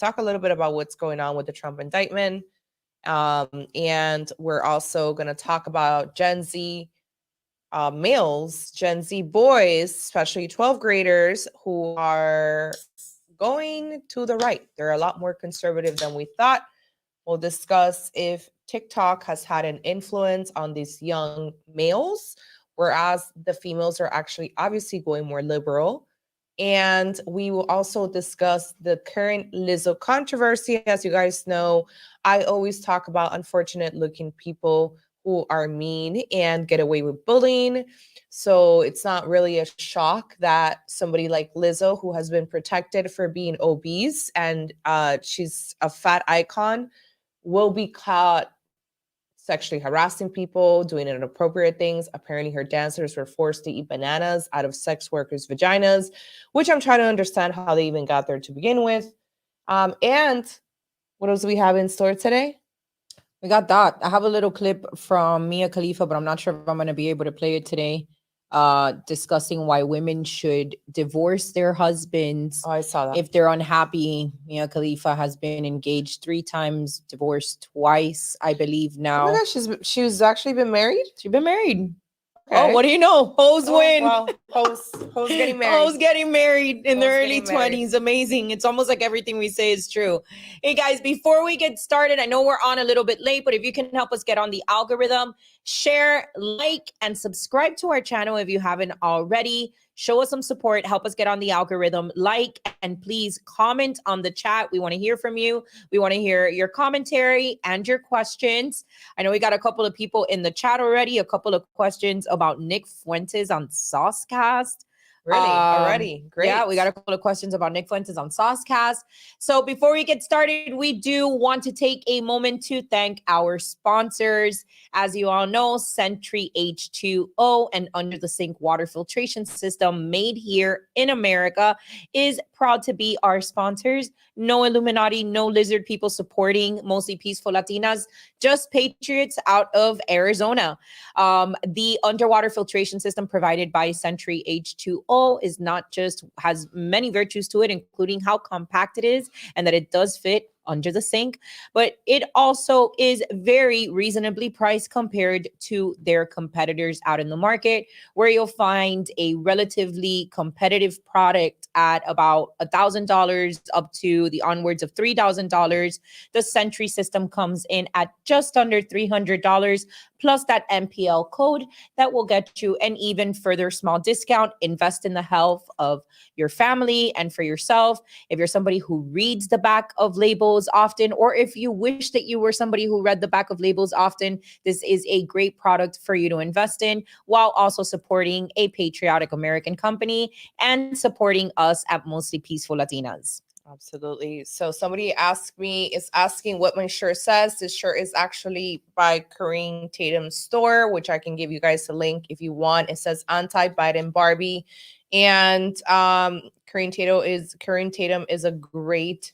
talk a little bit about what's going on with the Trump indictment. And we're also going to talk about Gen Z males, Gen Z boys, especially 12th graders who are going to the right. They're a lot more conservative than we thought. We'll discuss if TikTok has had an influence on these young males, whereas the females are actually obviously going more liberal. And we will also discuss the current Lizzo controversy. As you guys know, I always talk about unfortunate looking people who are mean and get away with bullying. So it's not really a shock that somebody like Lizzo, who has been protected for being obese and she's a fat icon, will be caught sexually harassing people, doing inappropriate things. Apparently, her dancers were forced to eat bananas out of sex workers' vaginas, which I'm trying to understand how they even got there to begin with. And what else do we have in store today? We got that. I have a little clip from Mia Khalifa, but I'm not sure if I'm going to be able to play it today. Discussing why women should divorce their husbands. Oh, I saw that. If they're unhappy. Mia Khalifa has been engaged 3 times, divorced twice, I believe now. Oh my gosh, she's actually been married? She's been married. Okay. Oh, what do you know? Hoes win. Well, hoes getting married. Hoes getting married in their early 20s. Amazing. It's almost like everything we say is true. Hey, guys, before we get started, I know we're on a little bit late, but if you can help us get on the algorithm, share, like, and subscribe to our channel if you haven't already. Show us some support. Help us get on the algorithm. Like, and please comment on the chat. We want to hear from you. We want to hear your commentary and your questions. I know we got a couple of people in the chat already, a couple of questions about Nick Fuentes on Saucecast. Really? Already? Great. Yeah, we got a couple of questions about Nick Fuentes on Saucecast. So before we get started, we do want to take a moment to thank our sponsors. As you all know, Sentry H2O and Under the Sink water filtration system made here in America is proud to be our sponsors. No Illuminati, no lizard people supporting mostly peaceful Latinas, just patriots out of Arizona. The underwater filtration system provided by Sentry H2O is not just, has many virtues to it, including how compact it is and that it does fit under the sink, but it also is very reasonably priced compared to their competitors out in the market, where you'll find a relatively competitive product at about $1,000 up to the onwards of $3,000. The Sentry system comes in at just under $300, plus that MPL code that will get you an even further small discount. Invest in the health of your family and for yourself. If you're somebody who reads the back of labels often, or if you wish that you were somebody who read the back of labels often, this is a great product for you to invest in, while also supporting a patriotic American company and supporting us at Mostly Peaceful Latinas. Absolutely. So somebody is asking what my shirt says. This shirt is actually by Kareem Tatum's store, which I can give you guys a link if you want. It says anti-Biden Barbie. And Kareem Tatum is a great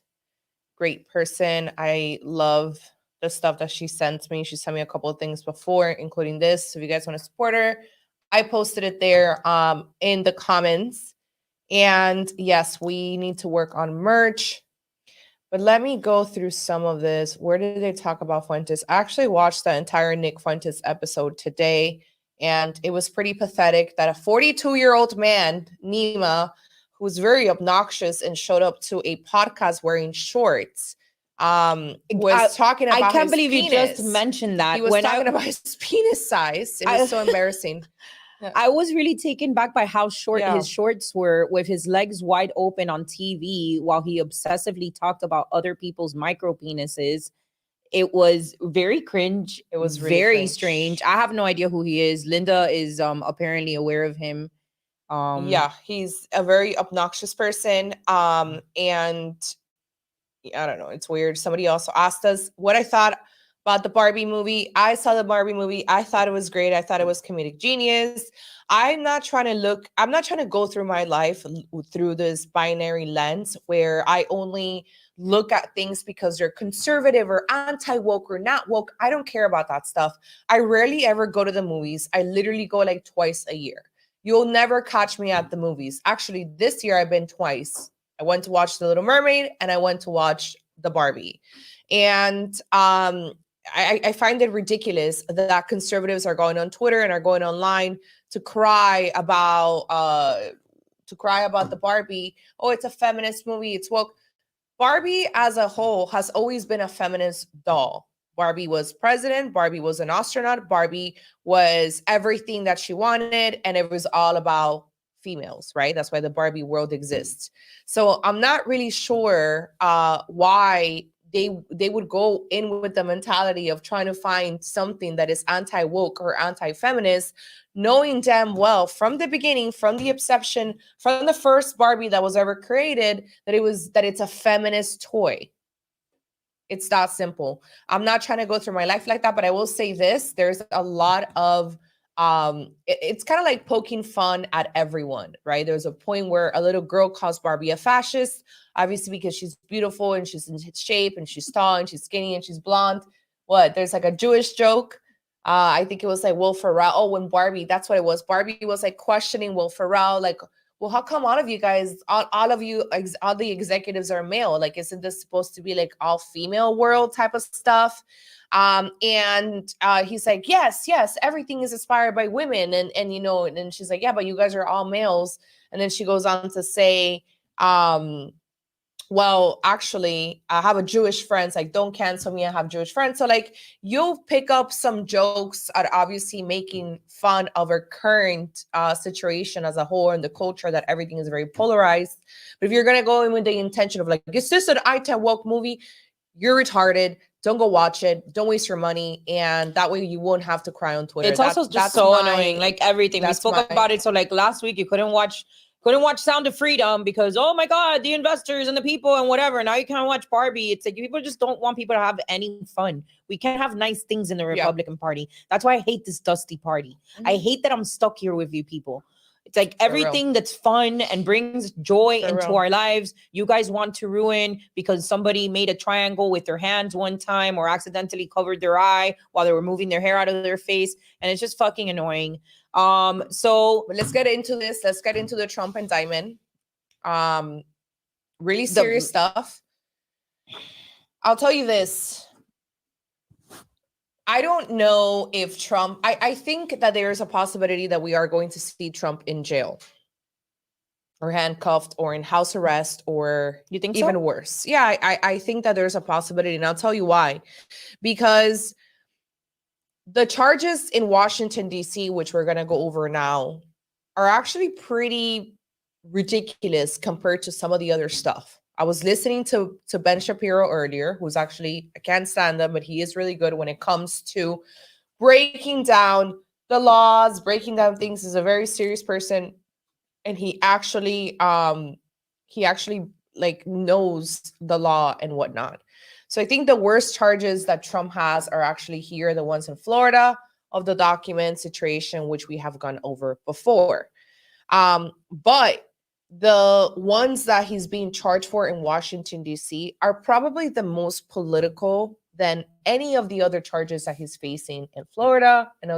person. I love the stuff that she sent me. She sent me a couple of things before, including this. So if you guys want to support her, I posted it there in the comments. And yes, we need to work on merch. But let me go through some of this. Where did they talk about Fuentes? I actually watched the entire Nick Fuentes episode today, and it was pretty pathetic that a 42-year-old man, Nima, who's very obnoxious and showed up to a podcast wearing shorts, was talking about I can't his believe penis. You just mentioned that. He was talking about his penis size. It was so embarrassing. Yeah. I was really taken back by how short his shorts were, with his legs wide open on TV while he obsessively talked about other people's micro penises. It was very cringe. It was really very cringe. Strange. I have no idea who he is. Linda is apparently aware of him. Yeah, he's a very obnoxious person. And I don't know, it's weird. Somebody also asked us what I thought about the Barbie movie. I saw the Barbie movie. I thought it was great. I thought it was comedic genius. I'm not trying to go through my life through this binary lens where I only look at things because they're conservative or anti-woke or not woke. I don't care about that stuff. I rarely ever go to the movies. I literally go like twice a year. You'll never catch me at the movies. Actually, this year I've been twice. I went to watch The Little Mermaid and I went to watch the Barbie. And I find it ridiculous that conservatives are going on Twitter and are going online to cry about the Barbie. Oh, it's a feminist movie. It's woke. Barbie as a whole has always been a feminist doll. Barbie was president. Barbie was an astronaut. Barbie was everything that she wanted, and it was all about females, right? That's why the Barbie world exists. So I'm not really sure why they would go in with the mentality of trying to find something that is anti-woke or anti-feminist, knowing damn well from the beginning, from the inception, from the first Barbie that was ever created, that it's a feminist toy. It's that simple. I'm not trying to go through my life like that, but I will say this: there's a lot of it's kind of like poking fun at everyone, right? There's a point where a little girl calls Barbie a fascist, obviously because she's beautiful and she's in shape and she's tall and she's skinny and she's blonde. What? There's like a Jewish joke. I think it was like Will Ferrell. Oh, when Barbie, that's what it was. Barbie was like questioning Will Ferrell, like, well, how come all of you guys, all of you, all the executives are male? Like, isn't this supposed to be like all female world type of stuff? And he's like, yes, everything is inspired by women. And you know, and then she's like, yeah, but you guys are all males. And then she goes on to say, well, actually, I have a Jewish friend. It's like, don't cancel me. I have Jewish friends. So like, you'll pick up some jokes at obviously making fun of our current situation as a whole and the culture that everything is very polarized. But if you're going to go in with the intention of like, is this an anti-woke movie? You're retarded. Don't go watch it. Don't waste your money. And that way you won't have to cry on Twitter. It's also just so annoying. Like everything. We spoke about it. So like last week you couldn't watch Sound of Freedom because, oh my God, the investors and the people and whatever. Now you can't watch Barbie. It's like people just don't want people to have any fun. We can't have nice things in the Republican Party. That's why I hate this dusty party. I hate that I'm stuck here with you people. It's like everything that's fun and brings joy into our lives, you guys want to ruin because somebody made a triangle with their hands one time or accidentally covered their eye while they were moving their hair out of their face. And it's just fucking annoying. So but let's get into this. Let's get into the Trump indictment. Really serious stuff. I'll tell you this. I don't know if Trump, I think that there is a possibility that we are going to see Trump in jail or handcuffed or in house arrest or you think even worse. Yeah, I think that there's a possibility. And I'll tell you why. Because the charges in Washington, D.C., which we're going to go over now, are actually pretty ridiculous compared to some of the other stuff. I was listening to Ben Shapiro earlier, who's actually, I can't stand him, but he is really good when it comes to breaking down the laws, breaking down things. He's a very serious person. And he actually like knows the law and whatnot. So I think the worst charges that Trump has are actually here, the ones in Florida of the document situation, which we have gone over before. But the ones that he's being charged for in Washington, D.C. are probably the most political than any of the other charges that he's facing in Florida. And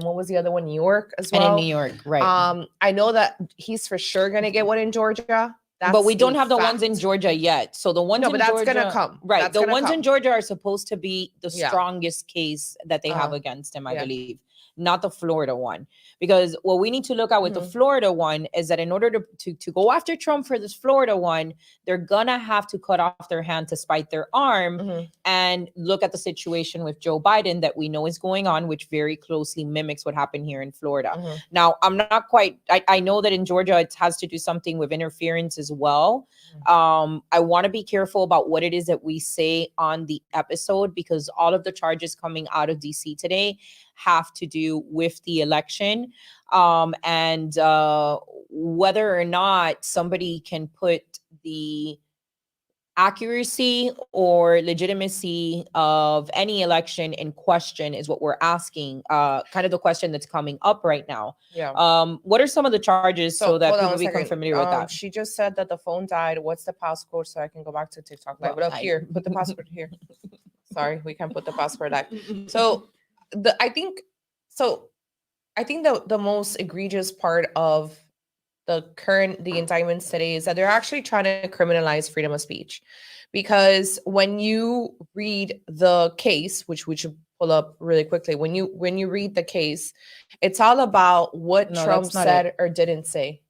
what was the other one? New York as well. And in New York, right. I know that he's for sure going to get one in Georgia. But we don't have the ones in Georgia yet. So the ones in Georgia, that's going to come. Right. The ones in Georgia are supposed to be the strongest case that they have against him, I believe. Not the Florida one. Because what we need to look at with the Florida one is that in order to go after Trump for this Florida one, they're gonna have to cut off their hand to spite their arm and look at the situation with Joe Biden that we know is going on, which very closely mimics what happened here in Florida. Now, I'm not quite, I know that in Georgia, it has to do something with interference as well. I want to be careful about what it is that we say on the episode because all of the charges coming out of DC today have to do with the election and whether or not somebody can put the accuracy or legitimacy of any election in question is what we're asking, kind of the question that's coming up right now. What are some of the charges so that people become familiar with that? She just said that the phone died. What's the passcode so I can go back to TikTok live? But up here, put the password here. Sorry, we can't put the password live. So I think the most egregious part of the indictments today is that they're actually trying to criminalize freedom of speech, because when you read the case, which we should pull up really quickly, when you read the case, it's all about what No, Trump that's not said it. or didn't say.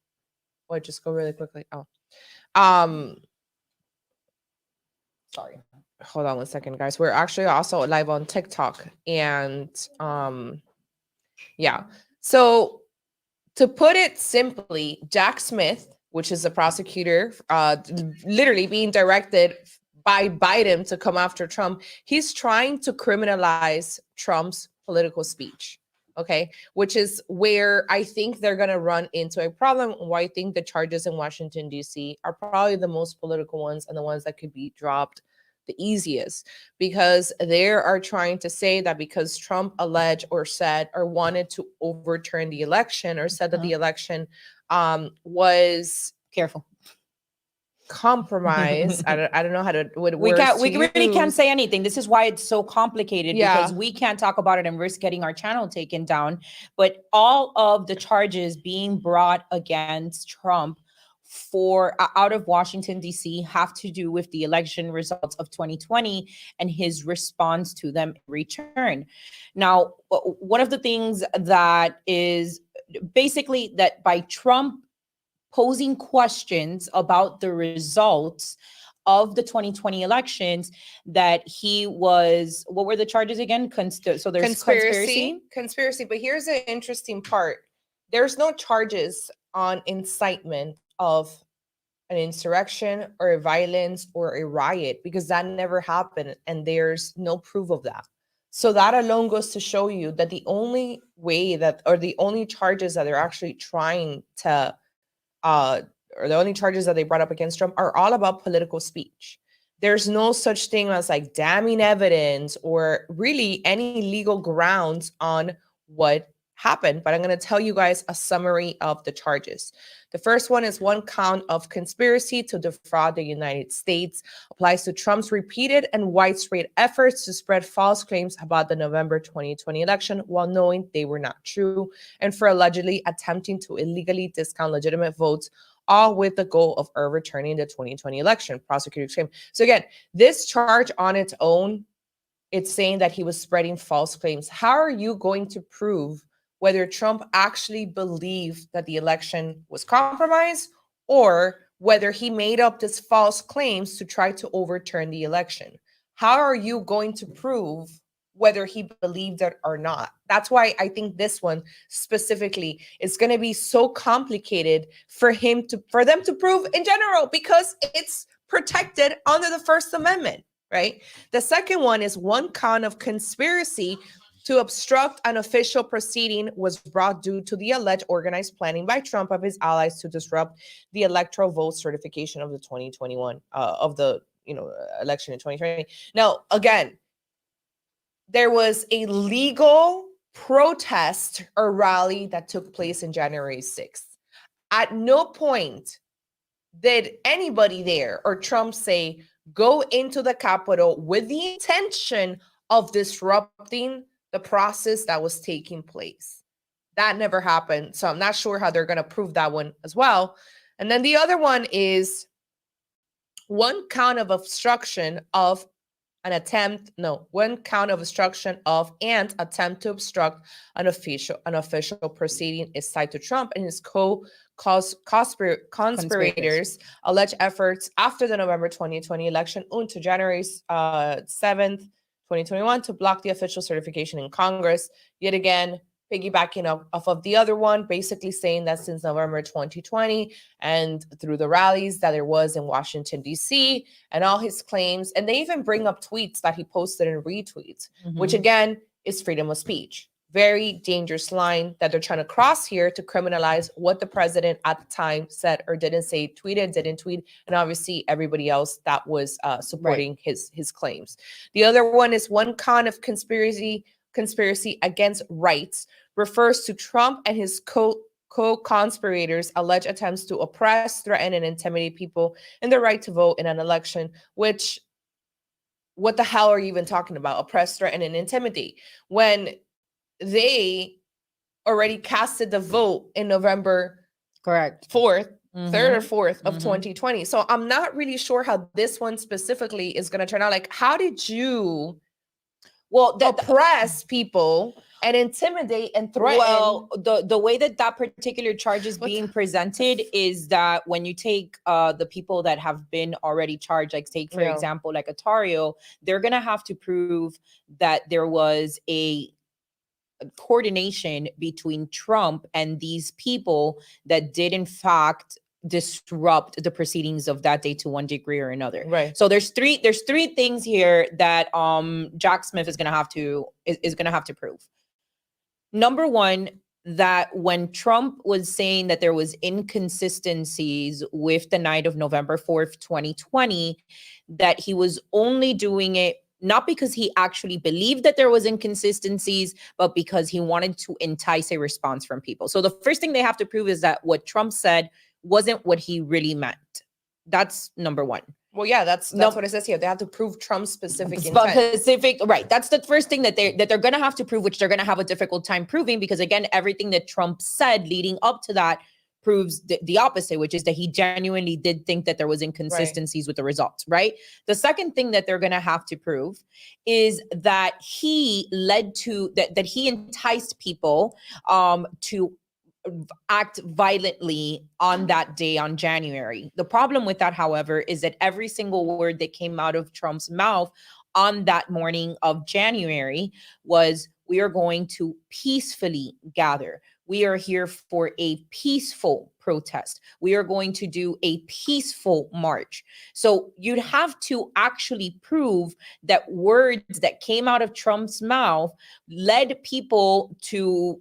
Oh, just go really quickly. Oh, um, Sorry. hold on one second, guys. We're actually also live on TikTok, and yeah. So to put it simply, Jack Smith, which is the prosecutor, literally being directed by Biden to come after Trump, he's trying to criminalize Trump's political speech. Okay, which is where I think they're going to run into a problem. Why I think the charges in Washington, D.C. are probably the most political ones and the ones that could be dropped the easiest, because they are trying to say that because Trump alleged or said or wanted to overturn the election, or said that the election was Careful. compromised. I don't know how to what We words can't. to We really can't use. say anything. This is why it's so complicated, Yeah. because we can't talk about it and risk getting our channel taken down. But all of the charges being brought against Trump for out of Washington D.C. have to do with the election results of 2020 and his response to them in return. Now, one of the things that is basically that by Trump posing questions about the results of the 2020 elections, that he was, what were the charges again? So there's Conspiracy. But here's an interesting part. There's no charges on incitement of an insurrection or a violence or a riot, because that never happened and there's no proof of that. So that alone goes to show you that the only way that, or the only charges that they're actually trying to or the only charges that they brought up against Trump are all about political speech. There's no such thing as like damning evidence or really any legal grounds on what happened. But I'm going to tell you guys a summary of the charges. The first one is one count of conspiracy to defraud the United States, applies to Trump's repeated and widespread efforts to spread false claims about the November 2020 election while knowing they were not true, and for allegedly attempting to illegally discount legitimate votes, all with the goal of overturning the 2020 election, prosecutors claim. So again, this charge on its own, it's saying that he was spreading false claims. How are you going to prove whether Trump actually believed that the election was compromised, or whether he made up these false claims to try to overturn the election? How are you going to prove whether he believed it or not? That's why I think this one specifically is going to be so complicated for them to prove in general, because it's protected under the First Amendment, right? The second one is one count of conspiracy to obstruct an official proceeding was brought due to the alleged organized planning by Trump of his allies to disrupt the electoral vote certification of the 2021 of the election in 2020. Now, again, there was a legal protest or rally that took place in January 6th. At no point did anybody there or Trump say, go into the Capitol with the intention of disrupting the process that was taking place. That never happened. So I'm not sure how they're going to prove that one as well. And then the other one is one count of obstruction of one count of obstruction of and attempt to obstruct an official proceeding is tied to Trump and his conspirators' alleged efforts after the November 2020 election until January 7th, 2021 to block the official certification in Congress. Yet again, piggybacking off of the other one, basically saying that since November 2020 and through the rallies that there was in Washington, D.C., and all his claims, and they even bring up tweets that he posted and retweets, which again is freedom of speech. Very dangerous line that they're trying to cross here to criminalize what the president at the time said or didn't say, tweeted, didn't tweet, and obviously everybody else that was supporting his claims. The other one is one count of conspiracy against rights, refers to Trump and his co-conspirators' alleged attempts to oppress, threaten, and intimidate people in their right to vote in an election, which, what the hell are you even talking about? Oppress, threaten, and intimidate, when they already casted the vote in November Correct. 4th, 3rd or Mhm. 4th of Mhm. 2020. So I'm not really sure how this one specifically is going to turn out. Like, how did you Well, oppress people and intimidate and threaten? well, the way that that particular charge is being presented is that when you take the people that have been already charged, like take for Yeah. example, like Atario, they're gonna have to prove that there was a coordination between Trump and these people that did in fact disrupt the proceedings of that day to one degree or another. Right. So there's three things here that Jack Smith is gonna have to is gonna have to prove. Number one, that when Trump was saying that there was inconsistencies with the night of November 4th, 2020, that he was only doing it not because he actually believed that there was inconsistencies, but because he wanted to entice a response from people. So the first thing they have to prove is that what Trump said wasn't what he really meant. That's number one. Well, yeah, that's what it says here. They have to prove Trump's specific intent. Specific, right? That's the first thing that they're going to have to prove, which they're going to have a difficult time proving, because again, everything that Trump said leading up to that proves the opposite, which is that he genuinely did think that there was inconsistencies with the results, right? The second thing that they're going to have to prove is that he led to that he enticed people to act violently on that day on January. The problem with that, however, is that every single word that came out of Trump's mouth on that morning of January was, we are going to peacefully gather. We are here for a peaceful protest. We are going to do a peaceful march. So you'd have to actually prove that words that came out of Trump's mouth led people to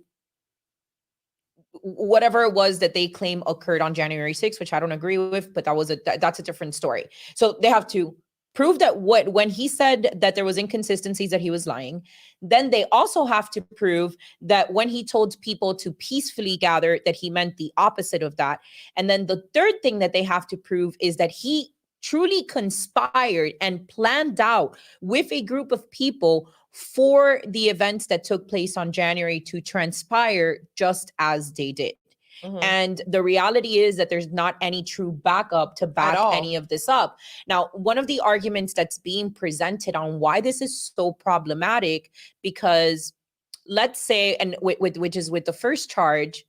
whatever it was that they claim occurred on January 6th, which I don't agree with, but that's a different story. So they have to prove that when he said that there was inconsistencies, that he was lying. Then they also have to prove that when he told people to peacefully gather, that he meant the opposite of that. And then the third thing that they have to prove is that he truly conspired and planned out with a group of people for the events that took place on January to transpire just as they did. Mhm. And the reality is that there's not any true backup to back any of this up. Now, one of the arguments that's being presented on why this is so problematic, because let's say, and which is with the first charge,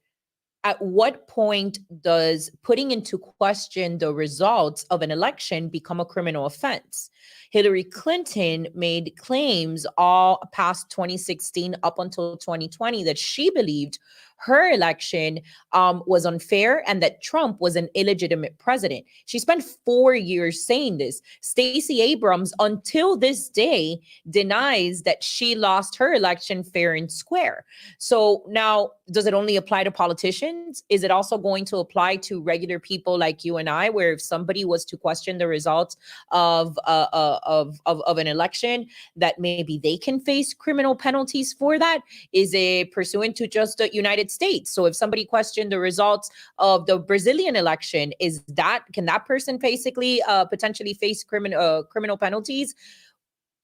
at what point does putting into question the results of an election become a criminal offense? Hillary Clinton made claims all past 2016 up until 2020 that she believed her election was unfair and that Trump was an illegitimate president. She spent 4 years saying this. Stacey Abrams, until this day, denies that she lost her election fair and square. So now, does it only apply to politicians? Is it also going to apply to regular people like you and I, where if somebody was to question the results of an election, that maybe they can face criminal penalties for that? Is it pursuant to just the United States? So if somebody questioned the results of the Brazilian election, can that person basically potentially face criminal penalties?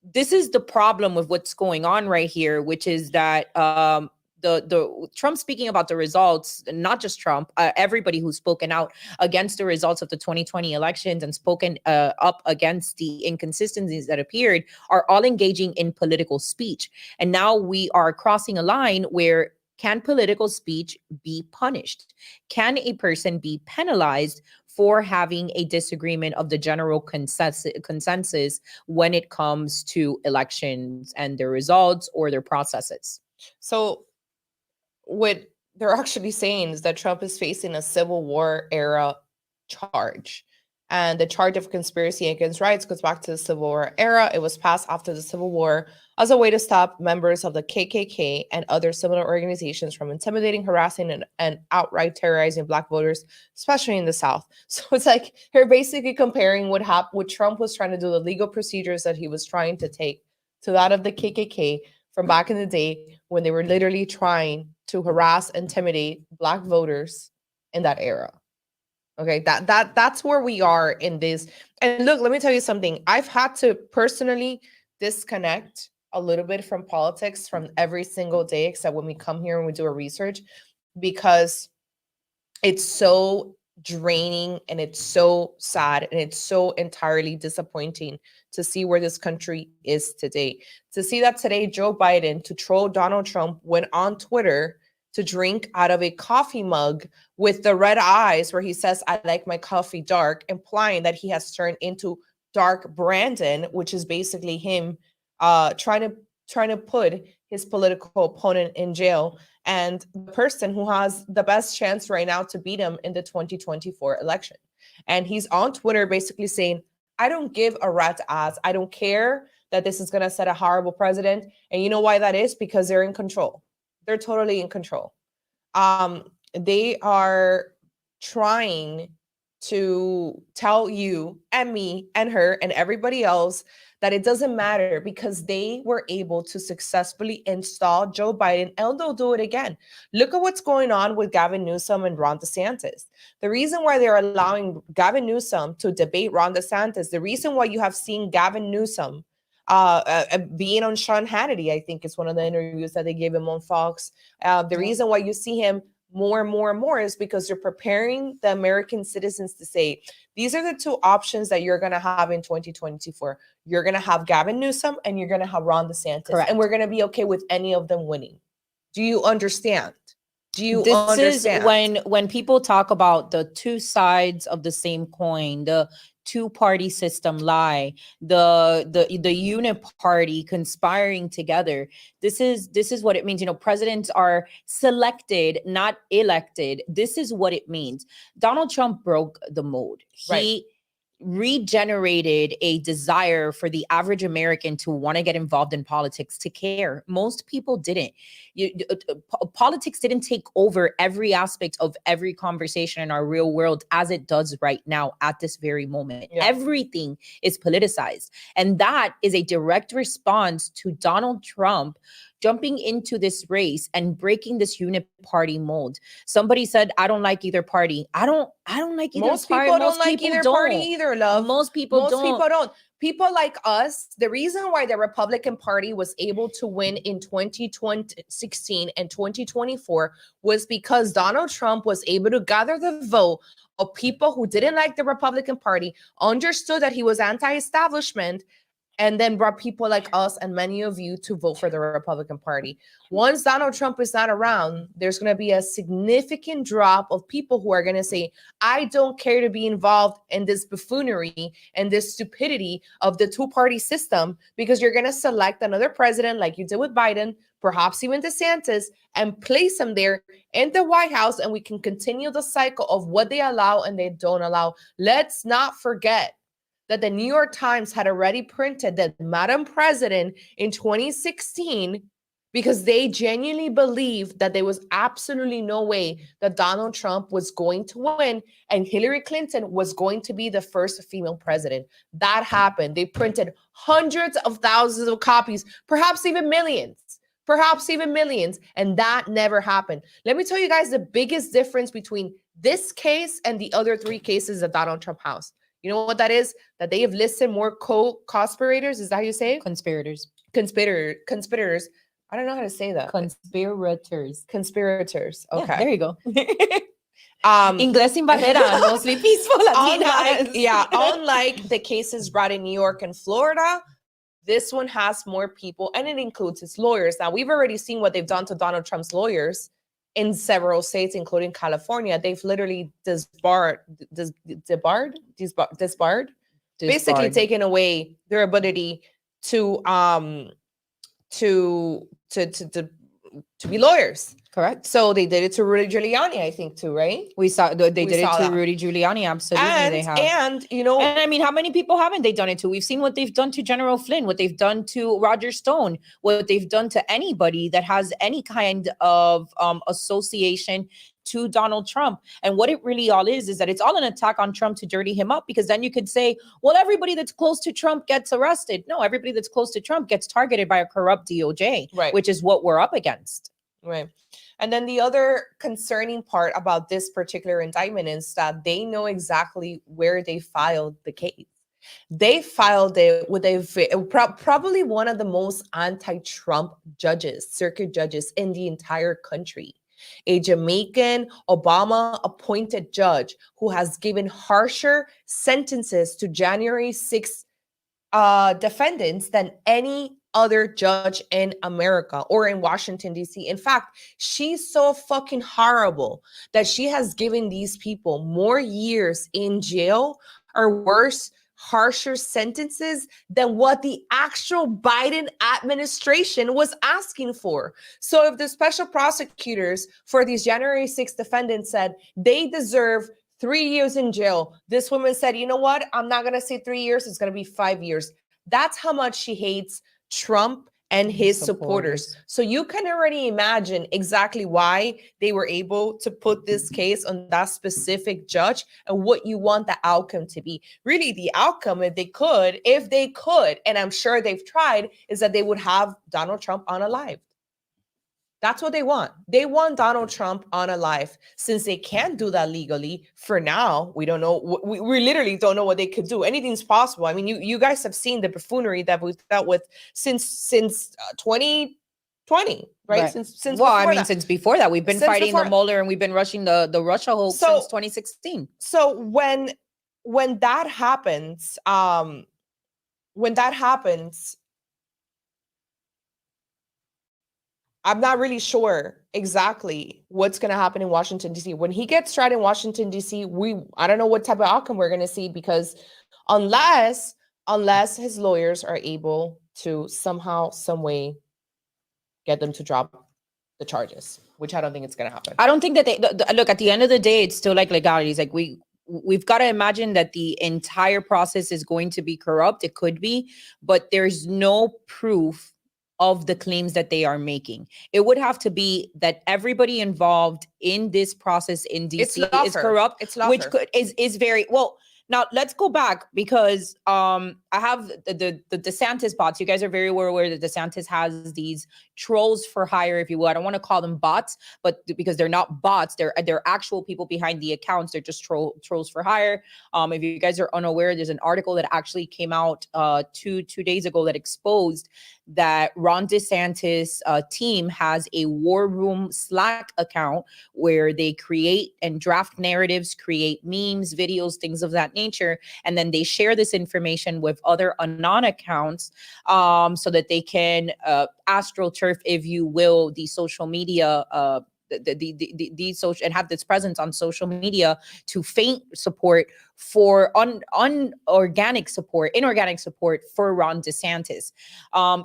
This is the problem with what's going on right here, which is that the Trump speaking about the results, not just Trump, everybody who's spoken out against the results of the 2020 elections and spoken up against the inconsistencies that appeared, are all engaging in political speech. And now we are crossing a line where, can political speech be punished? Can a person be penalized for having a disagreement of the general consensus when it comes to elections and their results or their processes? So what they're actually saying is that Trump is facing a Civil War era charge. And the charge of conspiracy against rights goes back to the Civil War era. It was passed after the Civil War as a way to stop members of the KKK and other similar organizations from intimidating, harassing, and outright terrorizing Black voters, especially in the South. So it's like you're basically comparing what Trump was trying to do, the legal procedures that he was trying to take, to that of the KKK from back in the day when they were literally trying to harass, intimidate Black voters in that era. Okay, that's where we are in this. And look, let me tell you something. I've had to personally disconnect a little bit from politics from every single day, except when we come here and we do our research, because it's so draining and it's so sad and it's so entirely disappointing to see where this country is today. To see that today Joe Biden, to troll Donald Trump, went on Twitter to drink out of a coffee mug with the red eyes where he says, I like my coffee dark, implying that he has turned into Dark Brandon, which is basically him trying to put his political opponent in jail and the person who has the best chance right now to beat him in the 2024 election. And he's on Twitter basically saying, I don't give a rat's ass. I don't care that this is going to set a horrible president. And you know why that is? Because they're in control. They're totally in control. They are trying to tell you and me and her and everybody else that it doesn't matter because they were able to successfully install Joe Biden and they'll do it again. Look at what's going on with Gavin Newsom and Ron DeSantis. The reason why they're allowing Gavin Newsom to debate Ron DeSantis, the reason why you have seen Gavin Newsom being on Sean Hannity, I think it's one of the interviews that they gave him on Fox. The reason why you see him more and more and more is because you're preparing the American citizens to say, these are the two options that you're going to have in 2024. You're going to have Gavin Newsom and you're going to have Ron DeSantis. Correct. And we're going to be okay with any of them winning. Do you understand? Do you This understand? is when people talk about the two sides of the same coin, the two-party system lie, the uniparty conspiring together. This is what it means. Presidents are selected, not elected. This is what it means. Donald Trump broke the mold. He regenerated a desire for the average American to want to get involved in politics, to care. Most people didn't. Politics didn't take over every aspect of every conversation in our real world as it does right now at this very moment. Yeah. Everything is politicized. And that is a direct response to Donald Trump jumping into this race and breaking this uniparty mold. Somebody said, I don't like either party. I don't like either Most party. people don't like either party either, love. Most people don't. People like us, the reason why the Republican Party was able to win in 2016 and 2024 was because Donald Trump was able to gather the vote of people who didn't like the Republican Party, understood that he was anti-establishment, and then brought people like us and many of you to vote for the Republican Party. Once Donald Trump is not around, there's going to be a significant drop of people who are going to say, I don't care to be involved in this buffoonery and this stupidity of the two-party system, because you're going to select another president like you did with Biden, perhaps even DeSantis, and place him there in the White House, and we can continue the cycle of what they allow and they don't allow. Let's not forget that the New York Times had already printed that Madam President in 2016 because they genuinely believed that there was absolutely no way that Donald Trump was going to win and Hillary Clinton was going to be the first female president. That happened. They printed hundreds of thousands of copies, perhaps even millions. And that never happened. Let me tell you guys the biggest difference between this case and the other three cases that Donald Trump has. You know what that is? That they have listed more co-conspirators. Is that how you say it? Conspirators. I don't know how to say that. Conspirators. Okay. Yeah, there you go. Inglés sin barrera, mostly peaceful Latinas. Unlike the cases brought in New York and Florida, this one has more people and it includes his lawyers. Now, we've already seen what they've done to Donald Trump's lawyers in several states, including California. They've literally disbarred, basically taken away their ability to be lawyers. Correct. So they did it to Rudy Giuliani, I think, too, right? We did it to Rudy Giuliani. Absolutely, they have. And I mean, how many people haven't they done it to? We've seen what they've done to General Flynn, what they've done to Roger Stone, what they've done to anybody that has any kind of association to Donald Trump. And what it really all is that it's all an attack on Trump to dirty him up, because then you could say, well, everybody that's close to Trump gets arrested. No, everybody that's close to Trump gets targeted by a corrupt DOJ, right, which is what we're up against. Right. And then the other concerning part about this particular indictment is that they know exactly where they filed the case. They filed it with probably one of the most anti-Trump judges, circuit judges in the entire country. a Jamaican Obama appointed judge who has given harsher sentences to January 6th defendants than any other judge in America or in Washington, D.C. In fact, she's so fucking horrible that she has given these people more years in jail or worse, harsher sentences than what the actual Biden administration was asking for. So if the special prosecutors for these January 6th defendants said they deserve 3 years in jail, this woman said, you know what? I'm not going to say 3 years. It's going to be 5 years. That's how much she hates Trump and his supporters. So you can already imagine exactly why they were able to put this case on that specific judge and what you want the outcome to be. Really, the outcome, if they could, and I'm sure they've tried, is that they would have Donald Trump unalived. That's what they want. They want Donald Trump unalive. Since they can't do that legally for now, we don't know. We literally don't know what they could do. Anything's possible. I mean, you guys have seen the buffoonery that we've dealt with since 2020, right? Since well, I mean, since before that, we've been fighting the Mueller and we've been rushing the Russia hoax since 2016. So when that happens, I'm not really sure exactly what's going to happen in Washington, D.C. When he gets tried in Washington, D.C., I don't know what type of outcome we're going to see, because unless his lawyers are able to somehow, some way get them to drop the charges, which I don't think it's going to happen. I don't think that look, at the end of the day, it's still like legalities. Like we've got to imagine that the entire process is going to be corrupt. It could be, but there's no proof of the claims that they are making. It would have to be that everybody involved in this process in DC is corrupt, which is very well. Now let's go back, because I have the DeSantis bots. You guys are very aware that DeSantis has these trolls for hire, if you will. I don't want to call them bots, but because they're not bots, they're actual people behind the accounts. They're just trolls for hire. If you guys are unaware, there's an article that actually came out 2 days ago that exposed that Ron DeSantis team has a war room Slack account where they create and draft narratives, create memes, videos, things of that nature, and then they share this information with other anon accounts so that they can astroturf, if you will, the social media the social, and have this presence on social media to feign support for inorganic support for Ron DeSantis.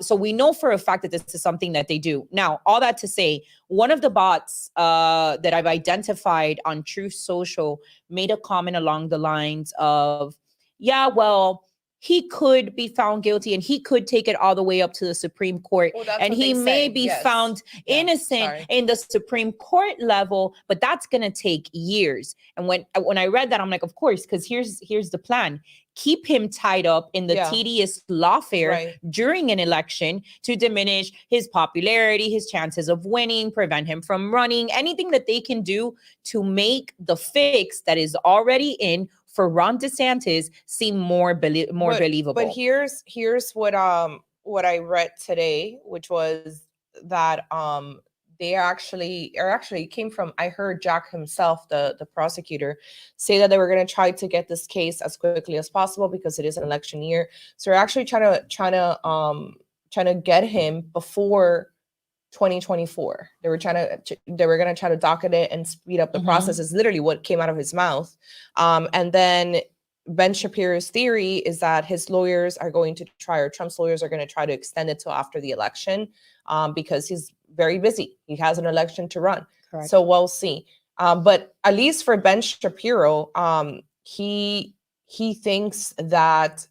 So we know for a fact that this is something that they do. Now, all that to say, one of the bots that I've identified on Truth Social made a comment along the lines of, yeah, well, he could be found guilty and he could take it all the way up to the Supreme Court. And he may be found innocent in the Supreme Court level, but that's going to take years. And when I read that, I'm like, of course, because here's the plan. Keep him tied up in the tedious lawfare during an election to diminish his popularity, his chances of winning, prevent him from running, anything that they can do to make the fix that is already in for Ron DeSantis seem more believable. But here's what I read today, which was that they actually came from, I heard Jack himself, the prosecutor, say that they were going to try to get this case as quickly as possible because it is an election year. So they're actually trying to get him before 2024. They were going to try to docket it and speed up the process, is literally what came out of his mouth. And then Ben Shapiro's theory is that his lawyers are going to try, or Trump's lawyers are going to try to extend it till after the election, because he's very busy. He has an election to run. Correct. So we'll see. But at least for Ben Shapiro, he thinks that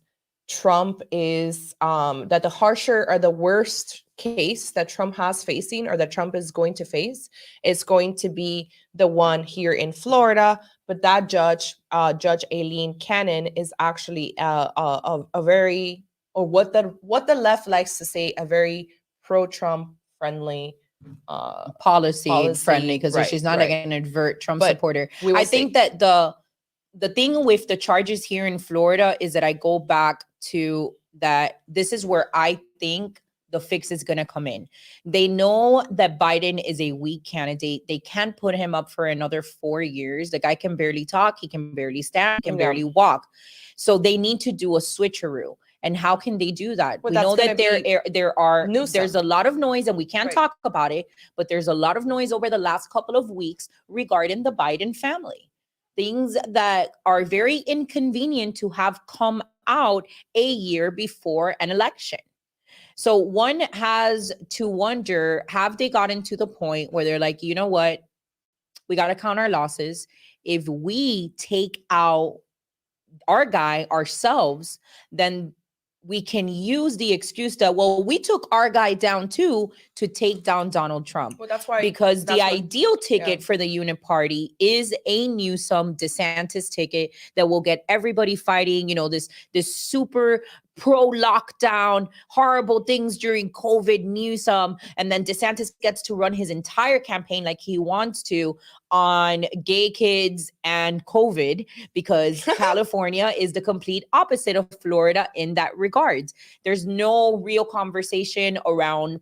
Trump is that the harsher or the worst case that Trump has facing, or that Trump is going to face, is going to be the one here in Florida. But that judge, Judge Aileen Cannon, is actually a very, or what the left likes to say, a very pro-Trump friendly policy friendly, because she's not like an overt Trump supporter. I think that the thing with the charges here in Florida is that I go back to that this is where I think the fix is going to come in. They know that Biden is a weak candidate. They can't put him up for another 4 years. The guy can barely talk. He can barely stand, can barely walk. So they need to do a switcheroo. And how can they do that? Well, we know that there's a lot of noise, and we can't talk about it, but there's a lot of noise over the last couple of weeks regarding the Biden family. Things that are very inconvenient to have come out a year before an election. So one has to wonder, have they gotten to the point where they're like, you know what? We got to count our losses. If we take out our guy ourselves, then we can use the excuse that, well, we took our guy down too to take down Donald Trump. Well, that's why, because the ideal ticket for the unit party is a Newsom DeSantis ticket that will get everybody fighting, this super pro lockdown, horrible things during COVID Newsom. And then DeSantis gets to run his entire campaign like he wants to on gay kids and COVID, because California is the complete opposite of Florida in that regards. There's no real conversation around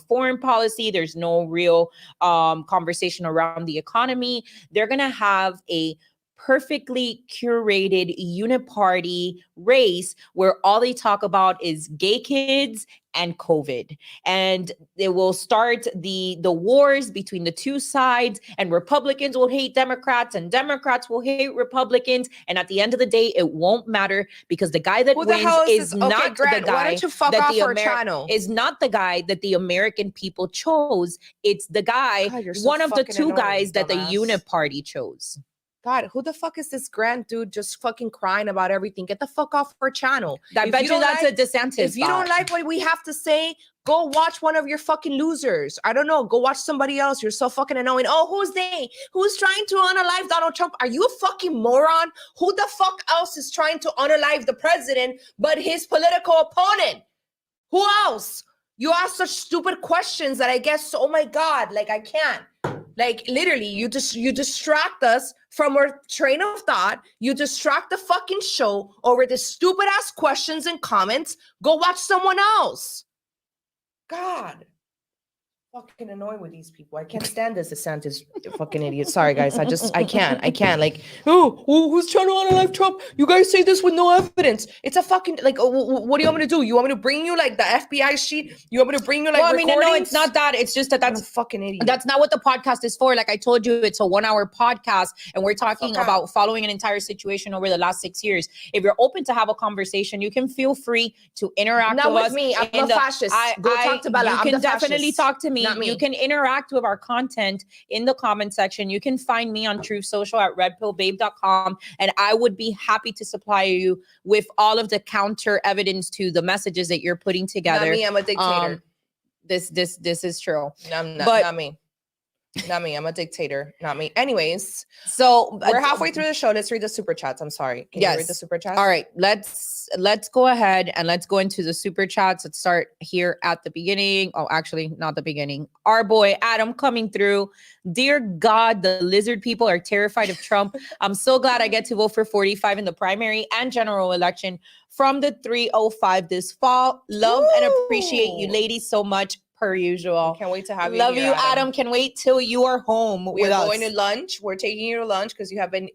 foreign policy. There's no real conversation around the economy. They're going to have a perfectly curated uniparty race where all they talk about is gay kids and COVID. And it will start the wars between the two sides, and Republicans will hate Democrats and Democrats will hate Republicans. And at the end of the day, it won't matter, because the guy that wins is not the guy why don't you fuck that off the our channel? is not the guy that the American people chose. It's the guy, God, you're so one of the fucking two annoying, guys that the dumbass. uniparty chose. God, who the fuck is this grand dude just fucking crying about everything? Get the fuck off our channel. I bet you that's a DeSantis. If you don't like what we have to say, go watch one of your fucking losers. I don't know. Go watch somebody else. You're so fucking annoying. Oh, who's they? Who's trying to unalive Donald Trump? Are you a fucking moron? Who the fuck else is trying to unalive the president but his political opponent? Who else? You ask such stupid questions that I guess, oh my God, like I can't. Like literally, you distract us from our train of thought. You distract the fucking show over the stupid ass questions and comments. Go watch someone else. God. Fucking annoying with these people. I can't stand this DeSantis fucking idiot. Sorry, guys. I can't. Like, who's trying to unalive Trump? You guys say this with no evidence. It's a fucking, like, what do you want me to do? You want me to bring you, like, the FBI sheet? You want me to bring you, like, recordings? No, it's not that. It's just that's a fucking idiot. That's not what the podcast is for. Like I told you, it's a 1-hour podcast, and we're talking about following an entire situation over the last 6 years. If you're open to have a conversation, you can feel free to interact with us. Me. I'm a fascist. Go talk to Bella. You can definitely talk to me. You can interact with our content in the comment section. You can find me on Truth Social at redpillbabe.com, and I would be happy to supply you with all of the counter evidence to the messages that you're putting together. Not me, I'm a dictator. This is true. No, not me. Not me. I'm a dictator. Not me. Anyways, so we're halfway through the show. Let's read the super chats. I'm sorry. Can you read the super chats? All right. Let's go ahead and let's go into the super chats. Let's start here at the beginning. Oh, actually, not the beginning. Our boy Adam coming through. Dear God, the lizard people are terrified of Trump. I'm so glad I get to vote for 45 in the primary and general election from the 305 this fall. Love and appreciate you ladies so much. Per usual. Can't wait to have you. Love you, Adam. Can wait till you are home with us. We're going to lunch. We're taking you to lunch because you have been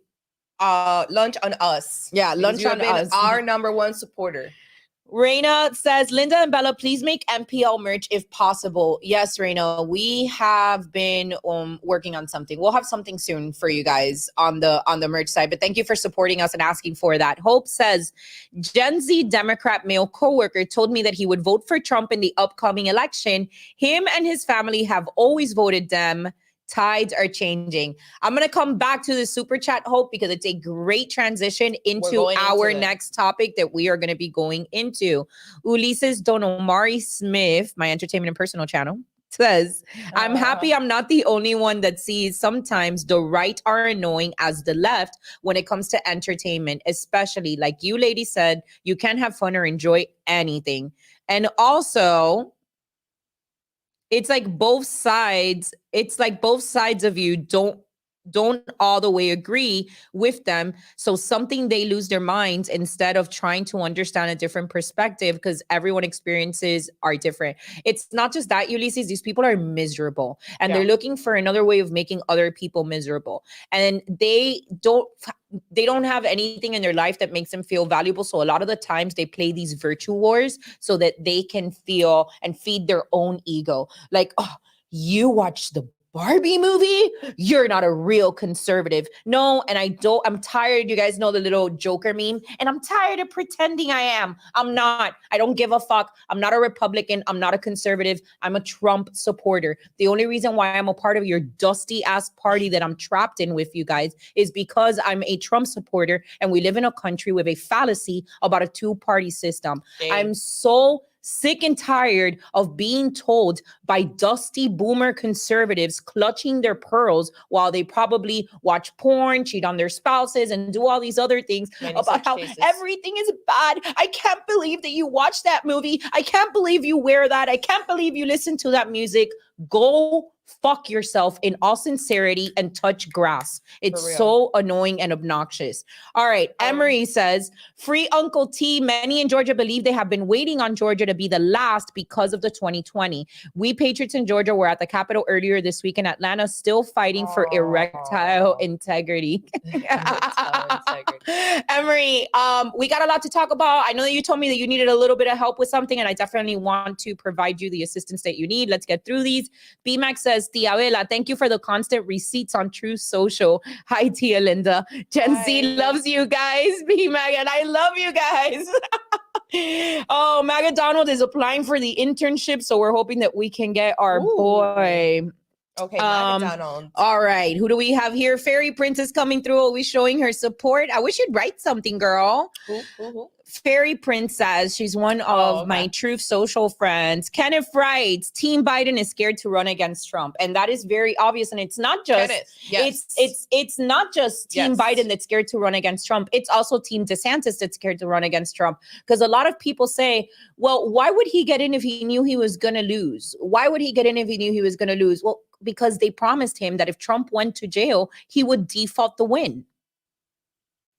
lunch on us. Yeah, lunch on us. Our number one supporter. Reina says, Linda and Bella, please make MPL merch if possible. Yes, Reina, we have been working on something. We'll have something soon for you guys on the merch side. But thank you for supporting us and asking for that. Hope says, Gen Z Democrat male coworker told me that he would vote for Trump in the upcoming election. Him and his family have always voted Dem. Tides are changing. I'm going to come back to the super chat, Hope, because it's a great transition into our next topic that we are going to be going into. Ulises Donomari Smith, my entertainment and personal channel, says, I'm happy I'm not the only one that sees sometimes the right are annoying as the left when it comes to entertainment, especially like you ladies said, you can't have fun or enjoy anything. And also, it's like both sides of you don't don't all the way agree with them. So something they lose their minds instead of trying to understand a different perspective, because everyone experiences are different. It's not just that, Ulysses, these people are miserable and they're looking for another way of making other people miserable. And they don't have anything in their life that makes them feel valuable. So a lot of the times they play these virtue wars so that they can feel and feed their own ego. Like, oh, you watch the Barbie movie? You're not a real conservative. No, and I'm tired. You guys know the little Joker meme, and I'm tired of pretending I am. I'm not. I don't give a fuck. I'm not a Republican. I'm not a conservative. I'm a Trump supporter. The only reason why I'm a part of your dusty ass party that I'm trapped in with you guys is because I'm a Trump supporter, and we live in a country with a fallacy about a two-party system. I'm so sick and tired of being told by dusty boomer conservatives clutching their pearls while they probably watch porn, cheat on their spouses, and do all these other things about how everything is bad. I can't believe that you watch that movie. I can't believe you wear that. I can't believe you listen to that music. Go fuck yourself in all sincerity and touch grass. It's so annoying and obnoxious. All right. Emery says, free Uncle T. Many in Georgia believe they have been waiting on Georgia to be the last because of the 2020. We Patriots in Georgia were at the Capitol earlier this week in Atlanta, still fighting for erectile integrity. Emery, we got a lot to talk about. I know that you told me that you needed a little bit of help with something, and I definitely want to provide you the assistance that you need. Let's get through these. BMAX says, Tia Bella, thank you for the constant receipts on True Social. Hi, Tia Linda. Gen Z loves you guys, BMAG, and I love you guys. Oh, Maga Donald is applying for the internship, so we're hoping that we can get our boy. Okay, McDonald's. All right. Who do we have here? Fairy Princess coming through, always showing her support. I wish you'd write something, girl. Who? Fairy Princess. She's one of my Truth Social friends. Kenneth writes, Team Biden is scared to run against Trump. And that is very obvious. And it's not just it's not just Team Biden that's scared to run against Trump. It's also Team DeSantis that's scared to run against Trump. Because a lot of people say, well, why would he get in if he knew he was going to lose? Why would he get in if he knew he was going to lose? Well, because they promised him that if Trump went to jail, he would default the win.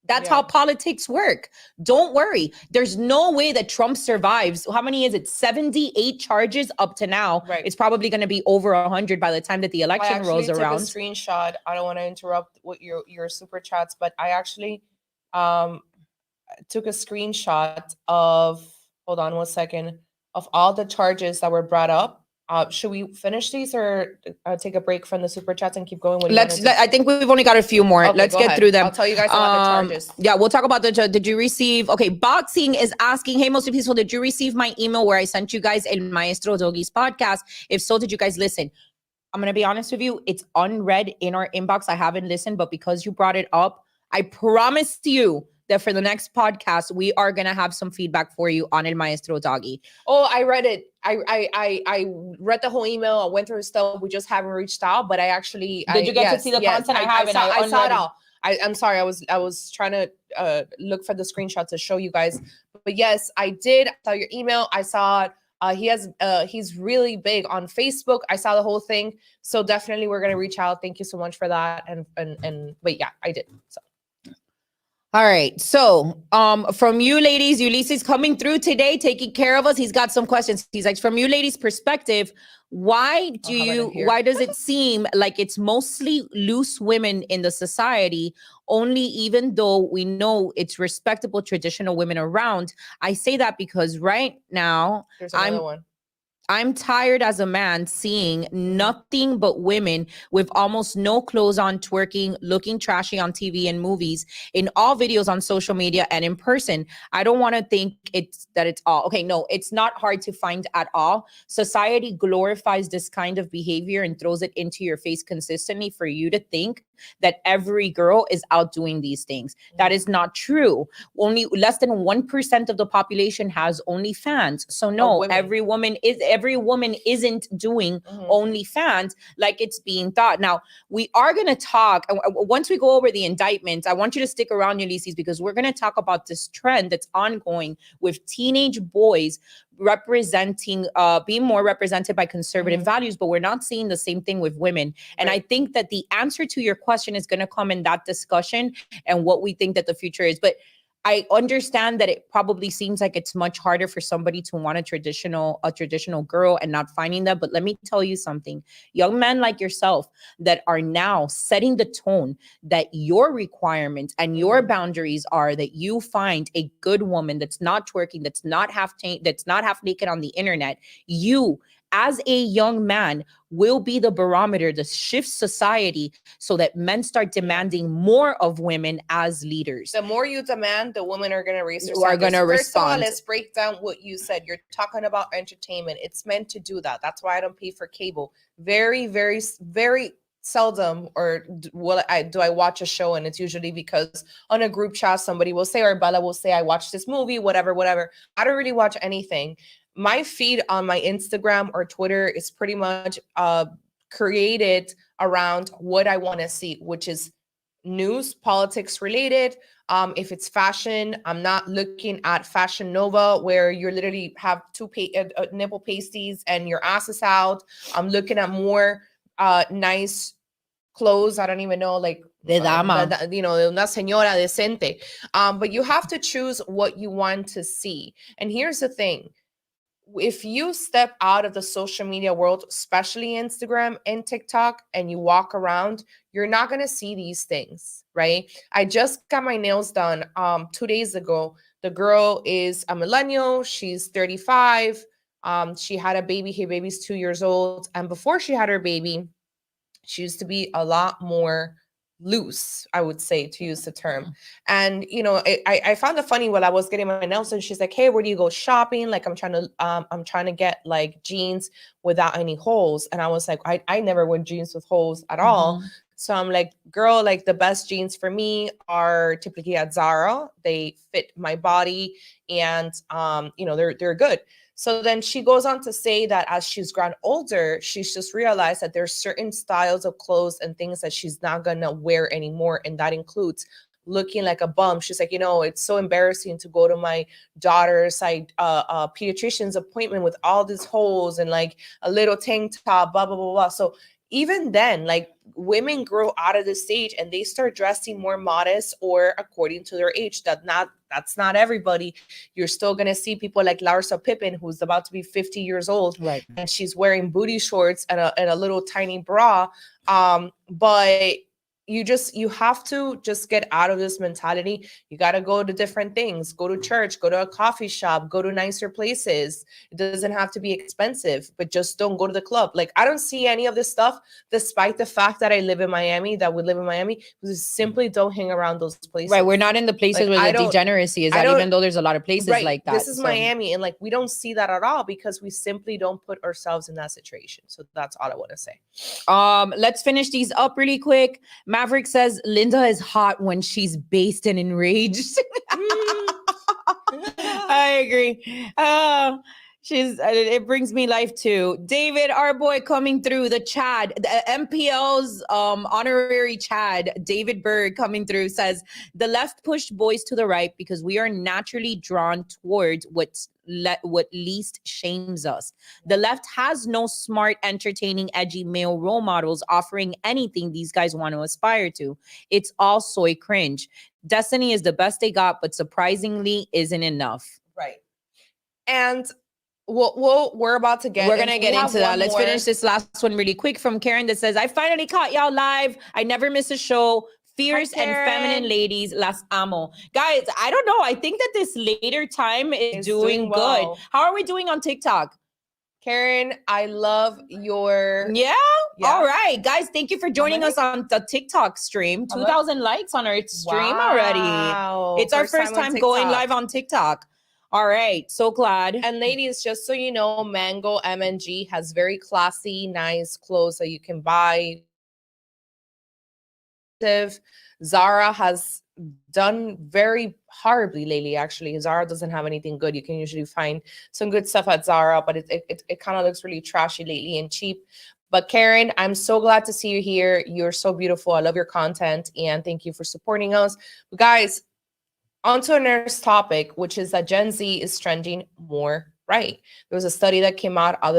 That's how politics work. Don't worry. There's no way that Trump survives. How many is it? 78 charges up to now. Right. It's probably going to be over 100 by the time that the election rolls around. I took a screenshot. I don't want to interrupt with your super chats, but I actually took a screenshot of, hold on 1 second, of all the charges that were brought up. Should we finish these or take a break from the super chats and keep going? I think we've only got a few more. Okay, let's get through them. I'll tell you guys about the charges. Yeah, we'll talk about did you receive? Okay, Boxing is asking, hey, mostly peaceful, did you receive my email where I sent you guys El Maestro Doggy's podcast? If so, did you guys listen? I'm going to be honest with you. It's unread in our inbox. I haven't listened, but because you brought it up, I promised you that for the next podcast, we are going to have some feedback for you on El Maestro Doggy. Oh, I read it. I read the whole email. I went through stuff. We just haven't reached out, but I actually... Did you get to see the content? I saw it all. I'm sorry. I was trying to look for the screenshot to show you guys. But yes, I did. I saw your email. I saw it. He's really big on Facebook. I saw the whole thing. So definitely we're going to reach out. Thank you so much for that. And but yeah, I did. So. All right. So from you ladies, Ulysses coming through today, taking care of us. He's got some questions. He's like, from you ladies' perspective, why does it seem like it's mostly loose women in the society, only even though we know it's respectable traditional women around? I say that because right now I'm tired as a man seeing nothing but women with almost no clothes on, twerking, looking trashy on TV and movies, in all videos on social media and in person. I don't want to think it's all. Okay, no, it's not hard to find at all. Society glorifies this kind of behavior and throws it into your face consistently for you to think that every girl is out doing these things. That is not true. Only less than 1% of the population has OnlyFans. So no, every woman isn't doing OnlyFans like it's being thought. Now, we are going to talk, once we go over the indictments, I want you to stick around, Ulysses, because we're going to talk about this trend that's ongoing with teenage boys representing, being more represented by conservative values, but we're not seeing the same thing with women. And I think that the answer to your question is going to come in that discussion and what we think that the future is. But I understand that it probably seems like it's much harder for somebody to want a traditional girl and not finding that. But let me tell you something, young men like yourself that are now setting the tone that your requirements and your boundaries are that you find a good woman that's not twerking, that's not half naked on the internet. You, as a young man, will be the barometer to shift society so that men start demanding more of women as leaders. The more you demand, the women are going to raise their Are going to respond. First of all, let's break down what you said. You're talking about entertainment. It's meant to do that. That's why I don't pay for cable. Very, very, very seldom or do I watch a show, and it's usually because on a group chat somebody will say, or Bella will say, I watched this movie, whatever. I don't really watch anything. My feed on my Instagram or Twitter is pretty much created around what I want to see, which is news, politics related. If it's fashion, I'm not looking at Fashion Nova where you literally have two nipple pasties and your ass is out. I'm looking at more nice clothes. I don't even know, like de dama, una señora decente. But you have to choose what you want to see. And here's the thing. If you step out of the social media world, especially Instagram and TikTok, and you walk around, you're not going to see these things, right? I just got my nails done 2 days ago. The girl is a millennial. She's 35. She had a baby. Her baby's 2 years old. And before she had her baby, she used to be a lot more loose, I would say, to use the term. And I found it funny while I was getting my nails, and she's like, hey, where do you go shopping? Like, I'm trying to get like jeans without any holes. And I was like, I never wear jeans with holes at all. So I'm like, girl, like the best jeans for me are typically at Zara. They fit my body, and they're good. So then she goes on to say that as she's grown older, she's just realized that there's certain styles of clothes and things that she's not going to wear anymore. And that includes looking like a bum. She's like, it's so embarrassing to go to my daughter's pediatrician's appointment with all these holes and like a little tank top, blah, blah, blah, blah. So even then, like, women grow out of the stage and they start dressing more modest or according to their age. That's not everybody. You're still going to see people like Larsa Pippen, who's about to be 50 years old, right? And she's wearing booty shorts and a little tiny bra. But you have to just get out of this mentality. You got to go to different things, go to church, go to a coffee shop, go to nicer places. It doesn't have to be expensive, but just don't go to the club. Like, I don't see any of this stuff, despite the fact that we live in Miami, we simply don't hang around those places. Right. We're not in the places where the degeneracy is that, even though there's a lot of places like that. This is Miami, and like, we don't see that at all because we simply don't put ourselves in that situation. So that's all I want to say. Let's finish these up really quick. Maverick says Linda is hot when she's based and enraged. I agree. It brings me life too. David, our boy, coming through the Chad, the MPL's honorary Chad, David Berg, coming through, says the left pushed boys to the right because we are naturally drawn towards what least shames us. The left has no smart, entertaining, edgy male role models offering anything these guys want to aspire to. It's all soy cringe. Destiny is the best they got, but surprisingly isn't enough. Right. And we're about to get. We're gonna get into that. Let's finish this last one really quick from Karen that says, I finally caught y'all live. I never miss a show. Fierce and feminine ladies, las amo. Guys, I don't know. I think that this later time is doing well. Good. How are we doing on TikTok? Karen, I love your... Yeah? All right. Guys, thank you for joining us on the TikTok stream. 2,000 likes on our stream already. It's our first time going live on TikTok. All right. So glad. And ladies, just so you know, Mango MNG has very classy, nice clothes that you can buy. Zara has done very horribly lately. Actually, Zara doesn't have anything good. You can usually find some good stuff at Zara, but it kind of looks really trashy lately and cheap. But Karen, I'm so glad to see you here. You're so beautiful. I love your content, and thank you for supporting us. But guys, on to our next topic, which is that Gen Z is trending more right. There was a study that came out of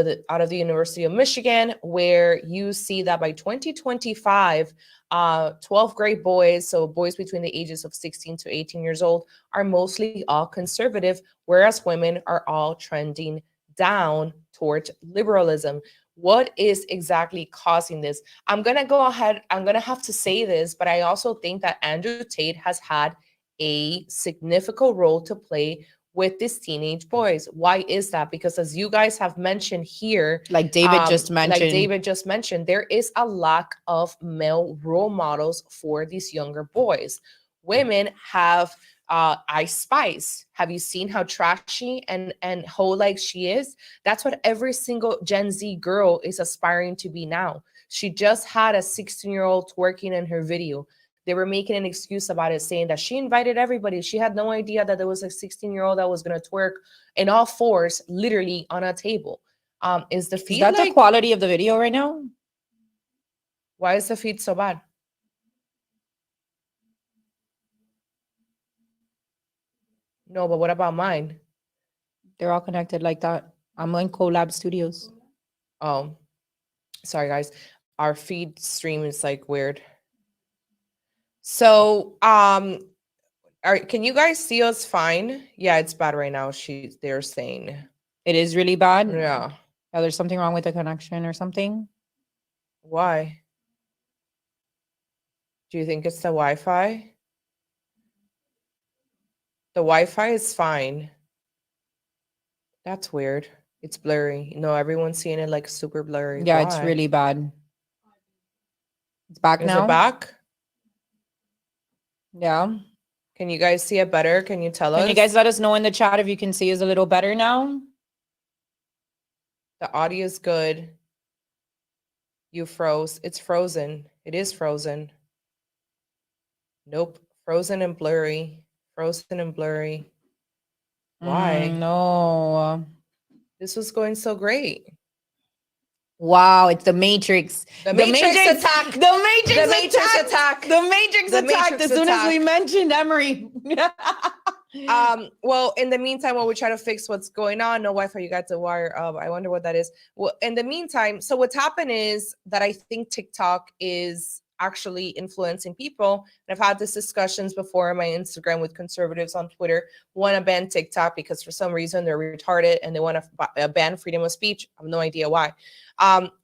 the University of Michigan where you see that by 2025, 12th grade boys, so boys between the ages of 16 to 18 years old, are mostly all conservative, whereas women are all trending down towards liberalism. What is exactly causing this? I'm going to go ahead, I'm going to have to say this, but I also think that Andrew Tate has had a significant role to play with these teenage boys. Why is that? Because as you guys have mentioned here, Like David just mentioned, there is a lack of male role models for these younger boys. Women have Ice Spice. Have you seen how trashy and hoe like she is? That's what every single Gen Z girl is aspiring to be now. She just had a 16-year-old twerking in her video. They were making an excuse about it, saying that she invited everybody. She had no idea that there was a 16-year-old that was going to twerk in all fours, literally on a table. Is the feed is that like, the quality of the video right now? why is the feed so bad? No, but what about mine? They're all connected like that. I'm in Collab Studios. Oh, sorry guys. Our feed stream is like weird. So, can you guys see us fine? Yeah, it's bad right now. They're saying. It is really bad. Yeah. Oh, there's something wrong with the connection or something. Why? Do you think it's the Wi-Fi? The Wi-Fi is fine. That's weird. It's blurry. No, everyone's seeing it like super blurry. Yeah, Why? it's really bad. It's back Is now. it back? Yeah. Can you guys see it better? Can you tell us? Can you guys let us know in the chat if you can see us a little better now? The audio is good. You froze. It's frozen. It is frozen. Nope. Frozen and blurry. Frozen and blurry. Why? No. This was going so great. Wow, it's the Matrix. The Matrix attack. The Matrix, The Matrix attack. The Matrix The attack. Matrix As soon as we attack. mentioned Emery. Well, in the meantime, while we try to fix what's going on, no Wi-Fi, you got the wire. I wonder what that is. Well, in the meantime, so what's happened is that I think TikTok is actually influencing people. And I've had these discussions before on my Instagram with conservatives on Twitter who want to ban TikTok because for some reason they're retarded and they want to ban freedom of speech. I have no idea why.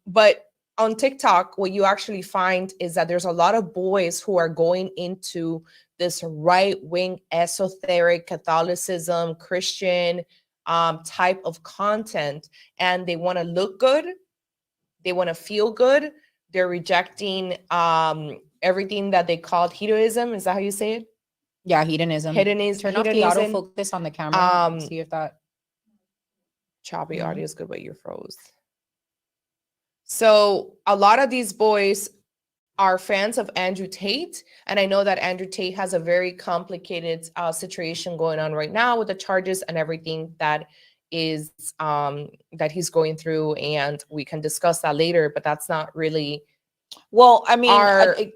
But on TikTok, what you actually find is that there's a lot of boys who are going into this right-wing esoteric Catholicism, Christian type of content, and they want to look good, they want to feel good. They're rejecting everything that they called hedonism. Is that how you say it? Yeah, hedonism. Turn off the autofocus on the camera. See if that choppy audio is good, but you're froze. So a lot of these boys are fans of Andrew Tate. And I know that Andrew Tate has a very complicated situation going on right now with the charges and everything that is that he's going through. And we can discuss that later, but that's not really well, I mean,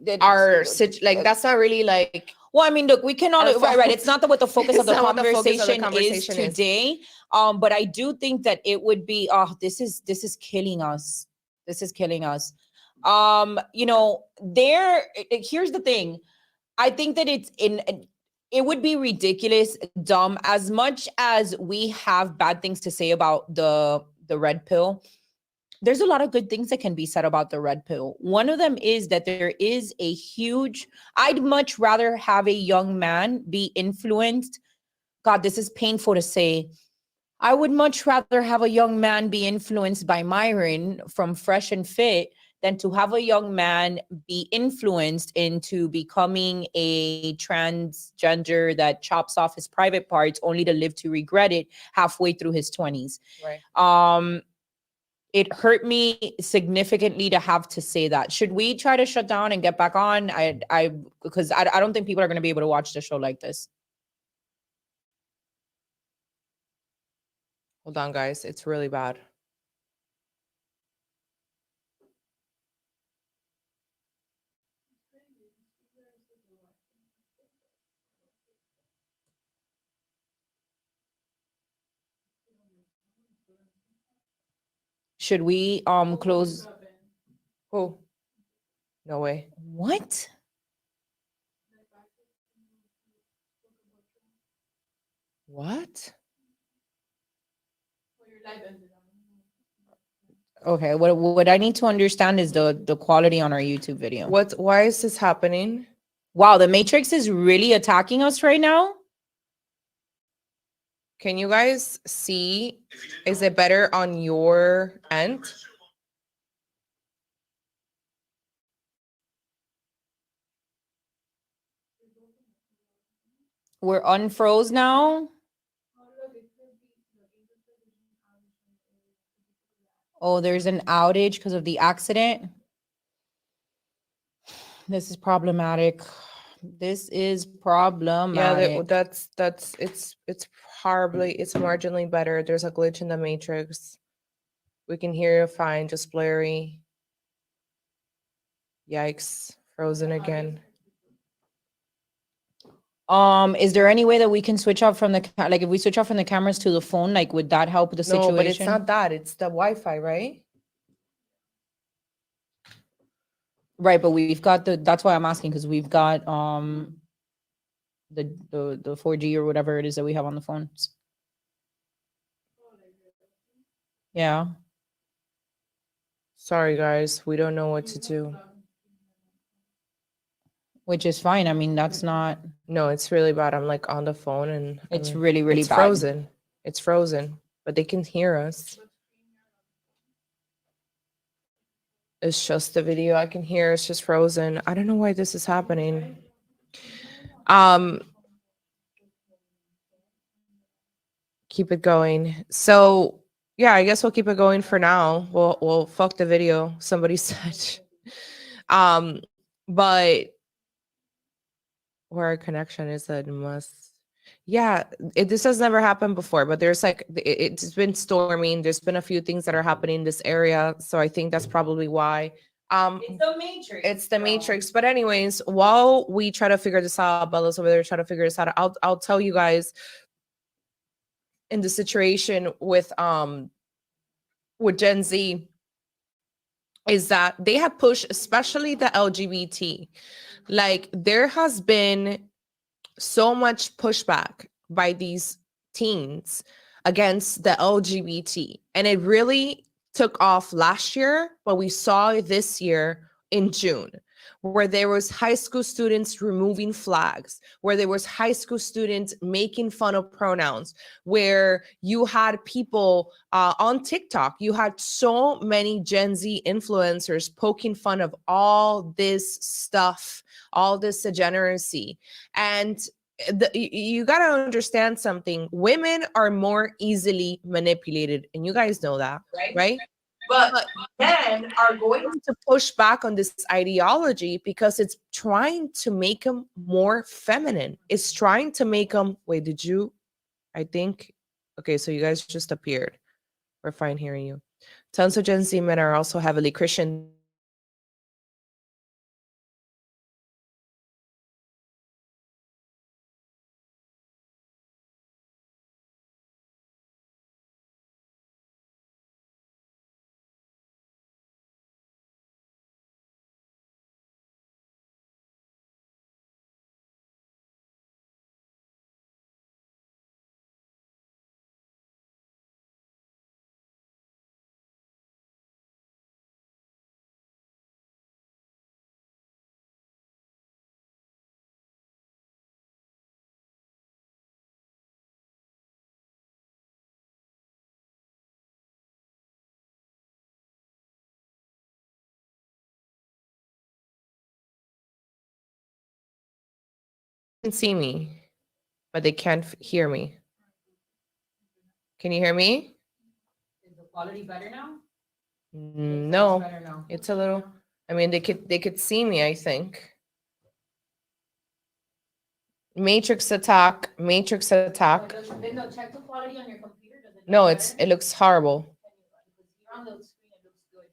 that's not really like. Well, I mean, look, we cannot right. It's not what the focus of the conversation is today. But I do think that it would be. Oh, this is killing us. This is killing us. You know, here's the thing. I think that it would be ridiculous, dumb, as much as we have bad things to say about the red pill. There's a lot of good things that can be said about the red pill. One of them is that there is a huge, I'd much rather have a young man be influenced. God, this is painful to say. I would much rather have a young man be influenced by Myron from Fresh and Fit than to have a young man be influenced into becoming a transgender that chops off his private parts only to live to regret it halfway through his 20s. Right. It hurt me significantly to have to say that. Should we try to shut down and get back on? Because I don't think people are going to be able to watch the show like this. Hold on, guys. It's really bad. Should we close? Who? No way. What? What? Okay, what I need to understand is the quality on our YouTube video. Why is this happening? Wow, the Matrix is really attacking us right now. Can you guys see? Is it better on your end? We're unfroze now. Oh, there's an outage because of the accident. This is problematic. This is problematic. Yeah, that's it's marginally better. There's a glitch in the matrix. We can hear you fine, just blurry. Yikes, frozen again. Is there any way that we can switch off from the like if we switch off from the cameras to the phone, like would that help the situation? No, but it's not that. It's the Wi-Fi, right? Right, but we've got that's why I'm asking, because we've got the 4G or whatever it is that we have on the phones. Yeah. Sorry guys, we don't know what to do. Which is fine. I mean, that's not. No, it's really bad. I'm like on the phone and It's really, really it's bad. frozen. It's frozen, but they can hear us. It's just the video I can hear. It's just frozen. I don't know why this is happening. Keep it going. So yeah, I guess we'll keep it going for now. We'll fuck the video. Somebody said. But where our connection is that must. Yeah, this has never happened before, but there's like it's been storming. There's been a few things that are happening in this area, so I think that's probably why. It's the Matrix. It's the Matrix. But anyways, while we try to figure this out, Bella's over there trying to figure this out. I'll tell you guys in the situation with Gen Z is that they have pushed, especially the LGBT. Like there has been so much pushback by these teens against the LGBT. And it really took off last year, but we saw it this year in June, where there was high school students removing flags, where there was high school students making fun of pronouns, where you had people on TikTok, you had so many Gen Z influencers poking fun of all this stuff, all this degeneracy. And you got to understand something. Women are more easily manipulated, and you guys know that, right? But men are going to push back on this ideology because it's trying to make them more feminine. It's trying to make them. Wait, I think. Okay, so you guys just appeared. We're fine hearing you. Tons of Gen Z men are also heavily Christian. Can see me, but they can't hear me. Can you hear me? Is the quality better now? No, Better now. it's a little. I mean, they could see me, I think. Matrix attack. Matrix attack. No, check the quality on your computer. No, it looks horrible. Here on the screen, it looks good.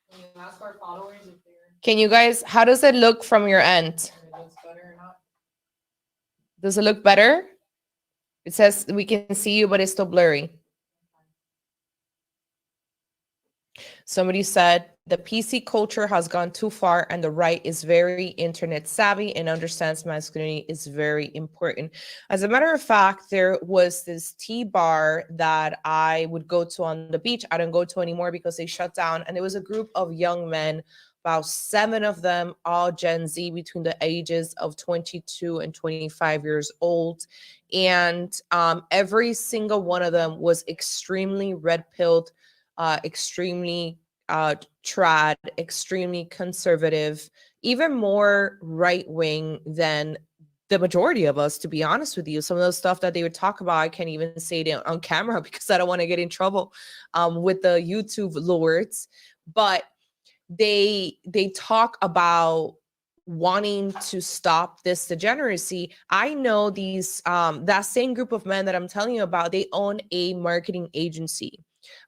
Can you ask our followers if they're Can you guys? How does it look from your end? if it looks better or not? Does it look better? It says we can see you, but it's still blurry. Somebody said the PC culture has gone too far, and the right is very internet savvy and understands masculinity is very important. As a matter of fact, there was this tea bar that I would go to on the beach. I don't go to anymore because they shut down. And there was a group of young men, about 7 of them, all Gen Z, between the ages of 22 and 25 years old. And every single one of them was extremely red pilled, extremely trad, extremely conservative, even more right wing than the majority of us, to be honest with you. Some of the stuff that they would talk about, I can't even say it on camera because I don't want to get in trouble with the YouTube lords. But they talk about wanting to stop this degeneracy. I know these that same group of men that I'm telling you about, they own a marketing agency,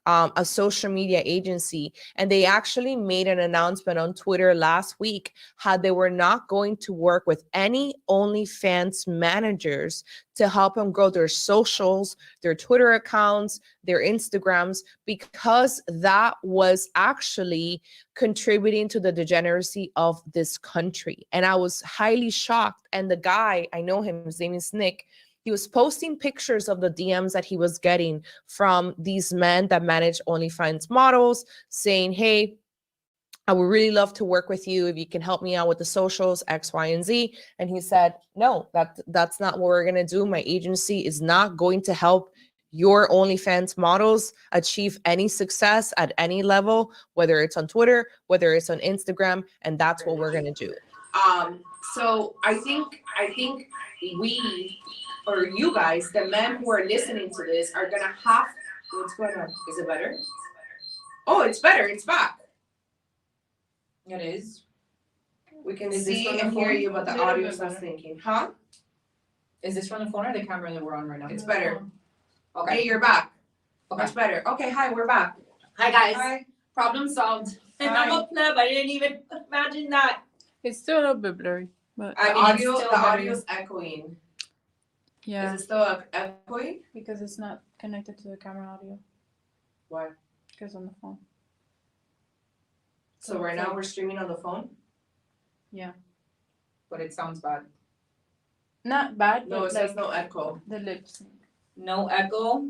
a social media agency, and they actually made an announcement on Twitter last week how they were not going to work with any OnlyFans managers to help them grow their socials, their Twitter accounts, their Instagrams, because that was actually contributing to the degeneracy of this country. And I was highly shocked. And the guy, I know him, his name is Nick. He was posting pictures of the DMs that he was getting from these men that manage OnlyFans models, saying, hey, I would really love to work with you if you can help me out with the socials, X, Y, and Z. And he said, no, that's not what we're going to do. My agency is not going to help your OnlyFans models achieve any success at any level, whether it's on Twitter, whether it's on Instagram, and that's what we're going to do. So I think we, or you guys, the men who are listening to this, are going to have, what's going on? Is it better? Oh, it's better. It's back. It is. We can see and hear you, but the audio is not syncing. Huh? Is this from the phone or the camera that we're on right now? It's better. Okay. Hey, you're back. Okay. Much better. Okay, hi, we're back. Hi, guys. Hi. Problem solved. And Hi. I'm a pleb. I didn't even imagine that. It's still a little bit blurry, but The still audio's echoing. yeah, Is it still echoing? because it's not connected to the camera audio. Why? Because on the phone. So right now we're streaming on the phone? Yeah. But it sounds bad. Not bad, No, but it says like no echo. the lip sync. No echo.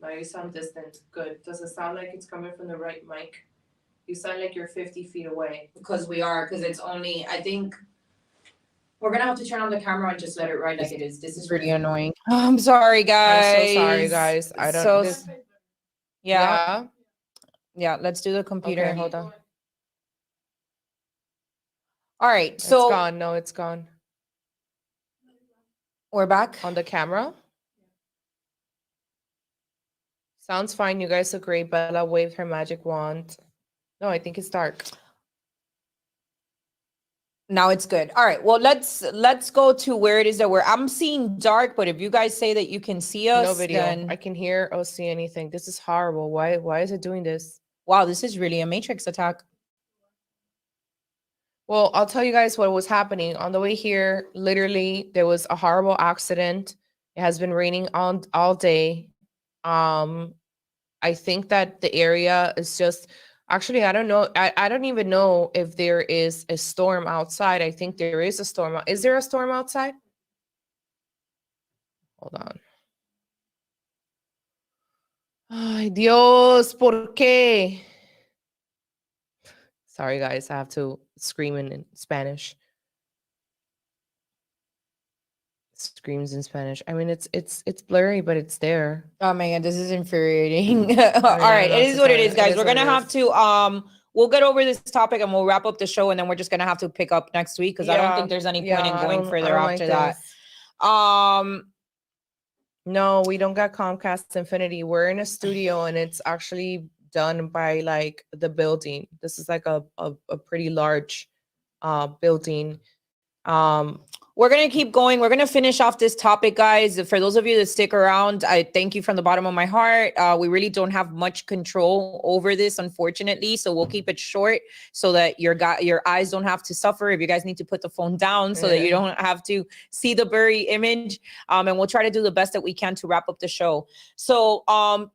No, you sound distant. Good. Does it sound like it's coming from the right mic? You sound like you're 50 feet away. Because it's only, I think, we're going to have to turn on the camera and just let it ride like it is. This is really annoying. I'm sorry, guys. I'm so sorry, guys. I don't. Yeah. Let's do the computer. Okay, hold on. All right. It's So gone. No, it's gone. we're back. On the camera? Sounds fine. You guys look great. Bella waved her magic wand. No, I think it's dark. Now it's good. All right. Well, let's go to where it is that I'm seeing dark, but if you guys say that you can see us, No video. then I can hear or see anything. This is horrible. Why is it doing this? wow, this is really a matrix attack. Well, I'll tell you guys what was happening. On the way here, literally, there was a horrible accident. It has been raining all day. I think that the area is just, actually, I don't know. I don't even know if there is a storm outside. I think there is a storm. Is there a storm outside? Hold on. Ay, Dios, ¿por qué? Sorry, guys. I have to scream in Spanish. Screams in Spanish. I mean, it's blurry, but it's there. Oh my god, this is infuriating. All right, it is what it is, guys. We're gonna have to we'll get over this topic and we'll wrap up the show, and then we're just gonna have to pick up next week because I don't think there's any point in going further after that. No, we don't got Comcast Infinity. We're in a studio and it's actually done by like the building. This is like a pretty large building. We're going to keep going. We're going to finish off this topic, guys. For those of you that stick around, I thank you from the bottom of my heart. We really don't have much control over this, unfortunately. So we'll keep it short so that your eyes don't have to suffer. If you guys need to put the phone down so that you don't have to see the blurry image. And we'll try to do the best that we can to wrap up the show. So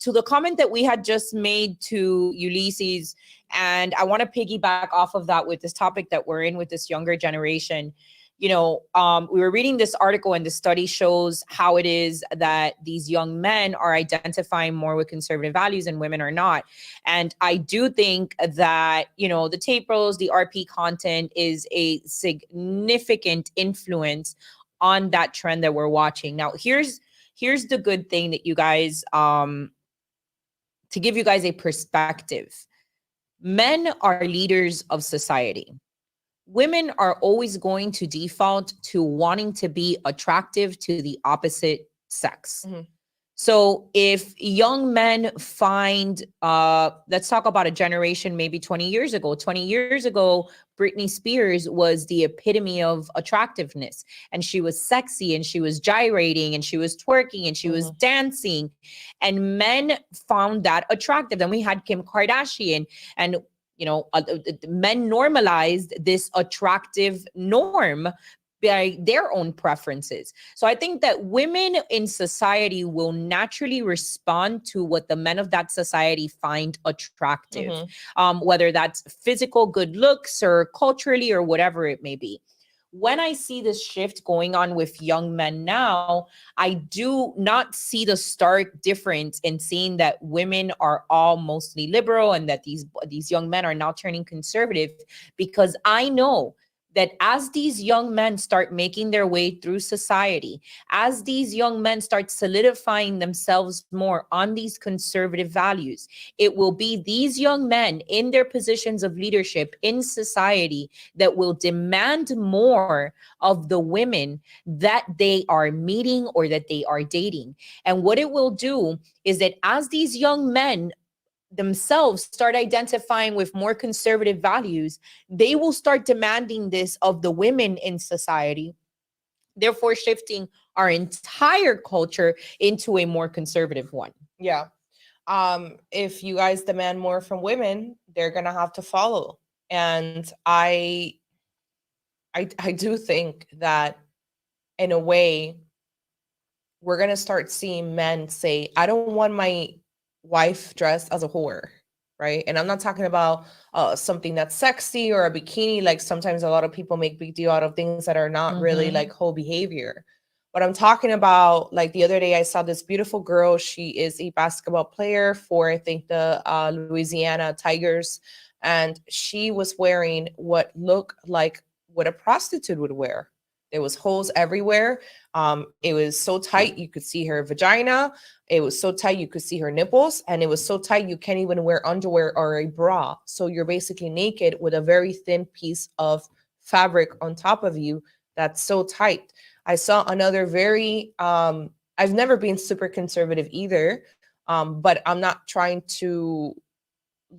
to the comment that we had just made to Ulysses, and I want to piggyback off of that with this topic that we're in with this younger generation. We were reading this article, and the study shows how it is that these young men are identifying more with conservative values and women are not. And I do think that, the tape rolls, the RP content is a significant influence on that trend that we're watching. Now, here's the good thing that you guys, to give you guys a perspective. Men are leaders of society. Women are always going to default to wanting to be attractive to the opposite sex. Mm-hmm. So if young men find, let's talk about a generation, maybe 20 years ago. 20 years ago, Britney Spears was the epitome of attractiveness, and she was sexy, and she was gyrating, and she was twerking, and she was dancing, and men found that attractive. Then we had Kim Kardashian, and men normalized this attractive norm by their own preferences. So I think that women in society will naturally respond to what the men of that society find attractive, whether that's physical good looks or culturally or whatever it may be. When I see this shift going on with young men now, I do not see the stark difference in seeing that women are all mostly liberal and that these young men are now turning conservative, because I know that as these young men start making their way through society, as these young men start solidifying themselves more on these conservative values, it will be these young men in their positions of leadership in society that will demand more of the women that they are meeting or that they are dating. And what it will do is that as these young men themselves start identifying with more conservative values, they will start demanding this of the women in society, therefore shifting our entire culture into a more conservative one. Yeah. If you guys demand more from women, they're gonna have to follow. And I do think that in a way we're gonna start seeing men say, I don't want my wife dressed as a whore, right? And I'm not talking about something that's sexy or a bikini. Like sometimes a lot of people make big deal out of things that are not really like whole behavior. But I'm talking about, like the other day I saw this beautiful girl. She is a basketball player for, I think, the Louisiana Tigers. And she was wearing what looked like what a prostitute would wear. There was holes everywhere. It was so tight you could see her vagina. It was so tight you could see her nipples, and it was so tight you can't even wear underwear or a bra. So you're basically naked with a very thin piece of fabric on top of you that's so tight. I saw another very I've never been super conservative either, but I'm not trying to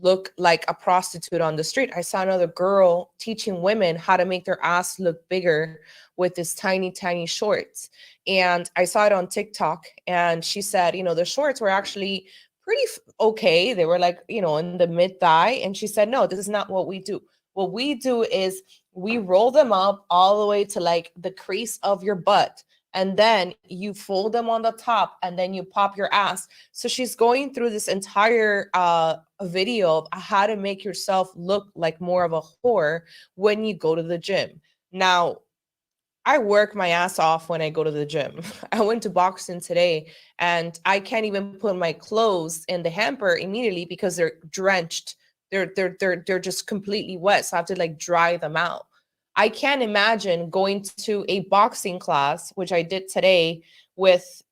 look like a prostitute on the street. I saw another girl teaching women how to make their ass look bigger with this tiny, tiny shorts. And I saw it on TikTok, and she said, the shorts were actually pretty okay. They were like, in the mid thigh. And she said, no, this is not what we do. What we do is we roll them up all the way to like the crease of your butt. And then you fold them on the top, and then you pop your ass. So she's going through this entire video of how to make yourself look like more of a whore when you go to the gym. Now, I work my ass off when I go to the gym. I went to boxing today, and I can't even put my clothes in the hamper immediately because they're drenched. They're just completely wet. So I have to like dry them out. I can't imagine going to a boxing class, which I did today, with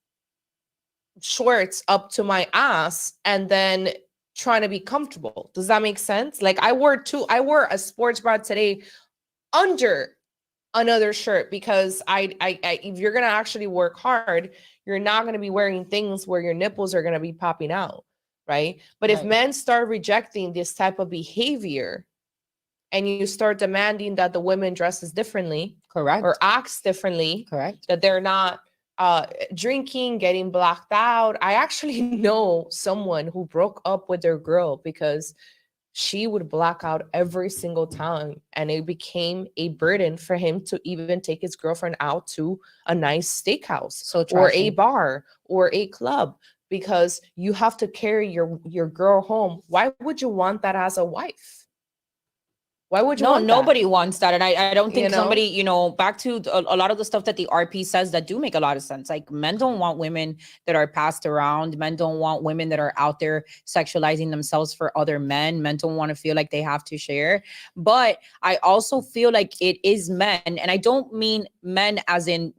shorts up to my ass and then trying to be comfortable. Does that make sense? Like I wore a sports bra today under another shirt because I if you're going to actually work hard, you're not going to be wearing things where your nipples are going to be popping out, right? But if men start rejecting this type of behavior, and you start demanding that the women dresses differently Correct. or acts differently, Correct. that they're not drinking, getting blacked out. I actually know someone who broke up with their girl because she would black out every single time, and it became a burden for him to even take his girlfriend out to a nice steakhouse So or trashy. a bar or a club, because you have to carry your girl home. Why would you want that as a wife? Why would you No, want nobody wants that. And I don't think You know? somebody, back to a lot of the stuff that the RP says that do make a lot of sense. Like, men don't want women that are passed around. Men don't want women that are out there sexualizing themselves for other men. Men don't want to feel like they have to share. But I also feel like it is men. And I don't mean men as in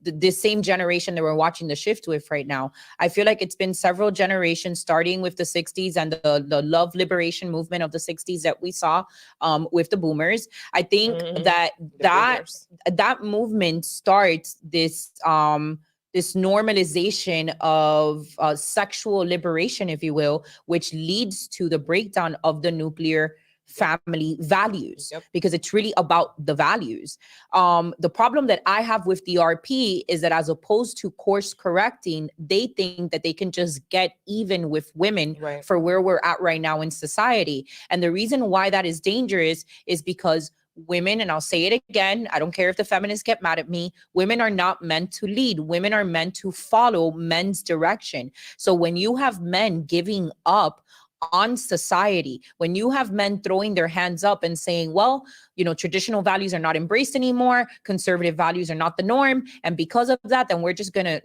the same generation that we're watching the shift with right now. I feel like it's been several generations, starting with the 60s and the love liberation movement of the 60s that we saw with the boomers. I think Mhm. that The that boomers. that movement starts this this normalization of sexual liberation, if you will, which leads to the breakdown of the nuclear family values. Yep. Because it's really about the values. The problem that I have with the RP is that, as opposed to course correcting, they think that they can just get even with women Right. for where we're at right now in society. And the reason why that is dangerous is because women, and I'll say it again, I don't care if the feminists get mad at me, women are not meant to lead. Women are meant to follow men's direction. So when you have men giving up on society, when you have men throwing their hands up and saying, well, traditional values are not embraced anymore, conservative values are not the norm, and because of that, then we're just going to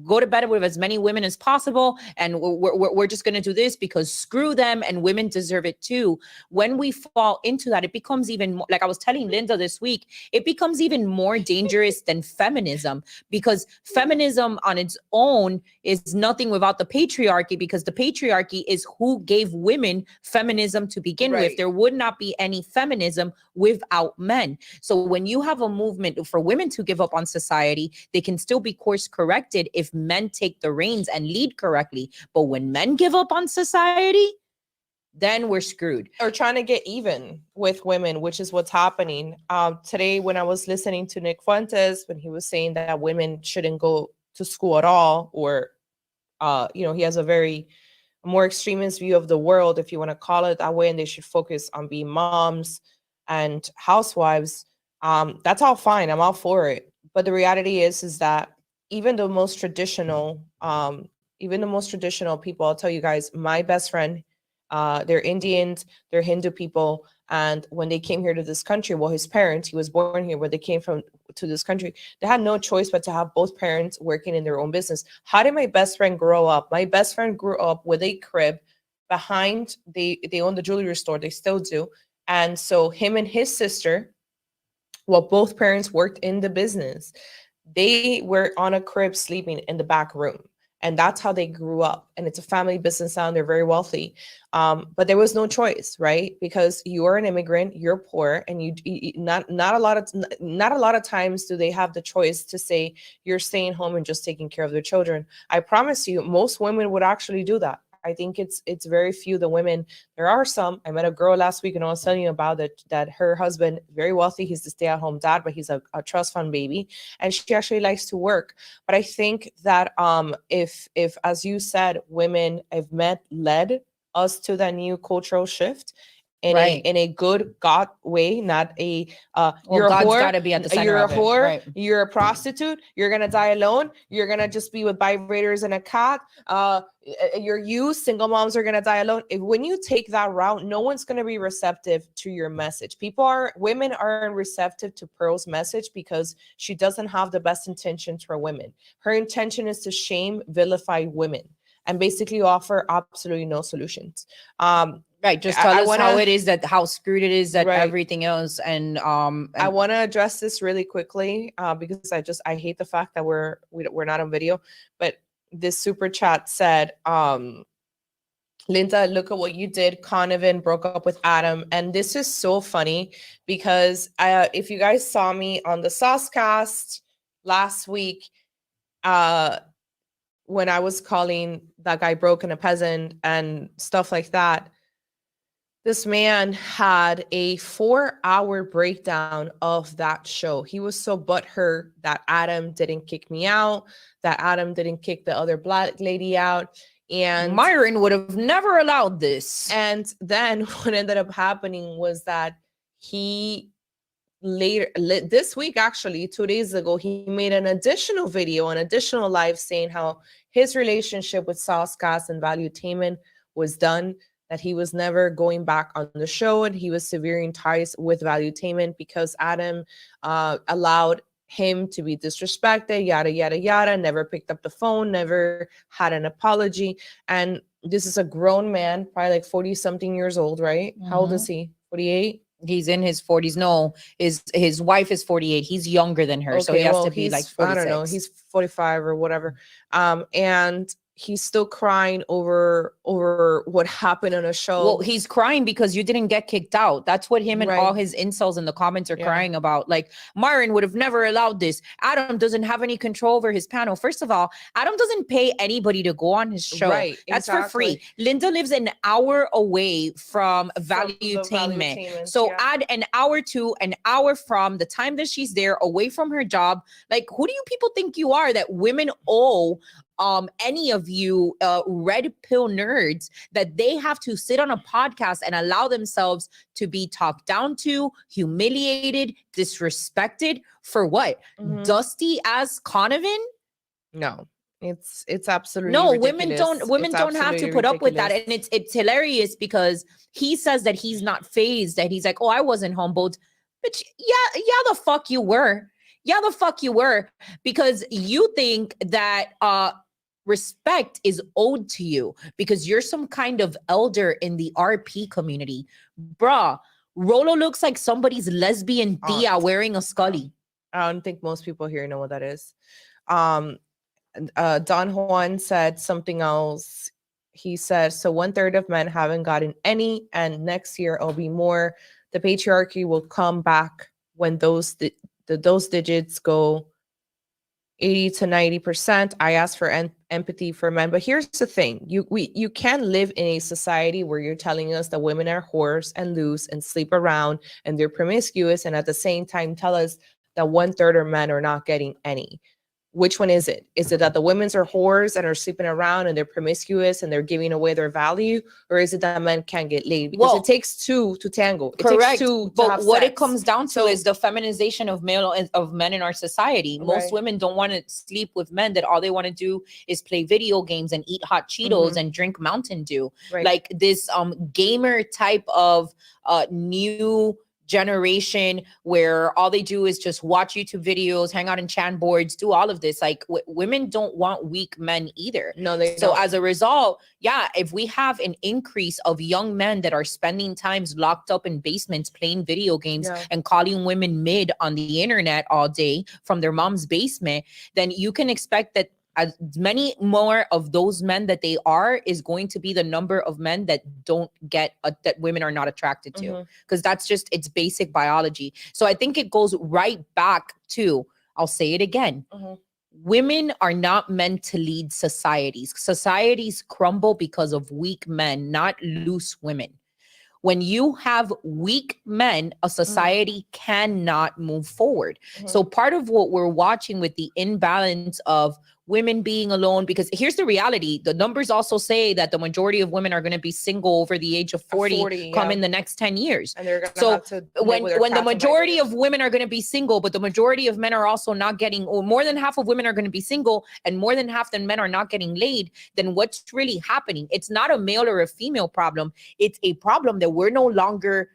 go to bed with as many women as possible, and we're just going to do this because screw them and women deserve it too. When we fall into that, it becomes even more, like I was telling Linda this week, it becomes even more dangerous than feminism, because feminism on its own is nothing without the patriarchy, because the patriarchy is who gave women feminism to begin with. Right. There would not be any feminism without men. So when you have a movement for women to give up on society, they can still be course corrected if men take the reins and lead correctly. But when men give up on society, then we're screwed. Or trying to get even with women, which is what's happening. Today, when I was listening to Nick Fuentes, when he was saying that women shouldn't go to school at all, or he has a very more extremist view of the world, if you want to call it that way, and they should focus on being moms and housewives. That's all fine. I'm all for it. But the reality is that even the most traditional, people, I'll tell you guys, my best friend, they're Indians, they're Hindu people. And when they came here to this country, well, his parents, he was born here, where they came from to this country, they had no choice but to have both parents working in their own business. How did my best friend grow up? My best friend grew up with a crib behind, they own the jewelry store, they still do. And so him and his sister, well, both parents worked in the business. They were on a crib sleeping in the back room. And that's how they grew up. And it's a family business now. And they're very wealthy. But there was no choice, right? Because you are an immigrant, you're poor, and not a lot of times do they have the choice to say you're staying home and just taking care of their children. I promise you, most women would actually do that. I think it's very few the women. There are some. I met a girl last week, and I was telling you about that her husband, very wealthy, he's the stay-at-home dad, but he's a trust fund baby, and she actually likes to work. But I think that if as you said, women, if men led us to that new cultural shift in Right. a good God way, not a Well, you're a God's whore, gotta be at the center you're a of it, whore, right. you're a prostitute, you're gonna die alone, you're gonna just be with vibrators and a cat, single moms are gonna die alone. When you take that route, no one's gonna be receptive to your message. Women aren't receptive to Pearl's message because she doesn't have the best intentions for women. Her intention is to shame, vilify women, and basically offer absolutely no solutions. Right. Just tell us how it is, how screwed it is, that Right. everything else. And I want to address this really quickly because I hate the fact that we're not on video. But this super chat said, Linda, look at what you did. Conovan broke up with Adam. And this is so funny because if you guys saw me on the Saucecast last week, when I was calling that guy broke and a peasant and stuff like that, This man had a 4-hour breakdown of that show. He was so butthurt that Adam didn't kick me out, that Adam didn't kick the other black lady out. And Myron would have never allowed this. And then what ended up happening was that he this week, actually 2 days ago, he made an additional video, an additional live, saying how his relationship with Sauce and Valuetainment was done, that he was never going back on the show, and he was severing ties with Valuetainment because Adam allowed him to be disrespected, yada yada yada, never picked up the phone, never had an apology. And this is a grown man, probably like 40 something years old, right? How old is he? 48? He's in his 40s. No, his wife is 48. He's younger than her, so he has to be like 46. I don't know, he's 45 or whatever. And he's still crying over what happened on a show. Well, he's crying because you didn't get kicked out. That's what him and all his incels in the comments are crying about. Like, Myron would have never allowed this. Adam doesn't have any control over his panel. First of all, Adam doesn't pay anybody to go on his show. Right, that's for free. Linda lives an hour away from Valuetainment. So add an hour to an hour from the time that she's there, away from her job. Like, who do you people think you are that women owe any of you red pill nerds, that they have to sit on a podcast and allow themselves to be talked down to, humiliated, disrespected for what? Dusty ass Conovan? No, it's absolutely no. ridiculous. Women don't have to put up with that, and it's hilarious because he says that he's not phased, that he's like, oh, I wasn't humbled, but yeah, the fuck you were. Yeah, the fuck you were, because you think that respect is owed to you because you're some kind of elder in the RP community. Bruh, Rolo looks like somebody's lesbian Dia wearing a Scully. I don't think most people here know what that is. Don Juan said something else. He said, so 1/3 of men haven't gotten any, and next year it'll be more. The patriarchy will come back when those digits go 80 to 90%. I ask for empathy for men. But here's the thing. You can't live in a society where you're telling us that women are whores and loose and sleep around and they're promiscuous, and at the same time tell us that 1/3 of men are not getting any. Which one is it? Is it that the women's are whores and are sleeping around and they're promiscuous and they're giving away their value? Or is it that men can't get laid? Because it takes two to tango. Correct. Takes two but to have what sex. it comes down to is the feminization of men in our society. Most women don't want to sleep with men that all they want to do is play video games and eat hot Cheetos and drink Mountain Dew. Like this gamer type of new generation where all they do is just watch YouTube videos, hang out in chan boards, do all of this. Like women don't want weak men either. No, they so don't. As a result, yeah, if we have an increase of young men that are spending times locked up in basements playing video games and calling women mid on the internet all day from their mom's basement, then you can expect that as many more of those men that they are is going to be the number of men that don't get that women are not attracted to, because that's just, it's basic biology. So I think it goes right back to, I'll say it again. Women are not meant to lead societies. Societies crumble because of weak men, not loose women. When you have weak men, a society cannot move forward. So part of what we're watching with the imbalance of women being alone, because here's the reality, the numbers also say that the majority of women are going to be single over the age of 40 come in the next 10 years. And they're gonna have to when the majority of women are going to be single, but the majority of men are also not getting, or more than half of women are going to be single and more than half the men are not getting laid, then what's really happening? It's not a male or a female problem. It's a problem that we're no longer,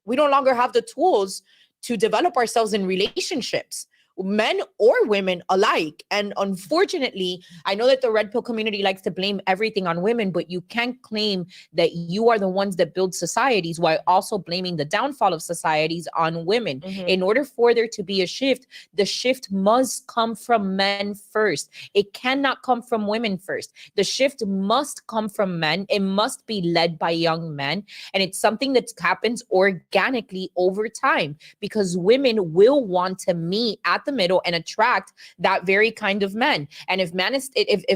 we no longer have the tools to develop ourselves in relationships, men or women alike. And unfortunately, I know that the red pill community likes to blame everything on women, but you can't claim that you are the ones that build societies while also blaming the downfall of societies on women. In order for there to be a shift, the shift must come from men first. It cannot come from women first. The shift must come from men. It must be led by young men. And it's something that happens organically over time, because women will want to meet at at the middle and attract that very kind of men. And if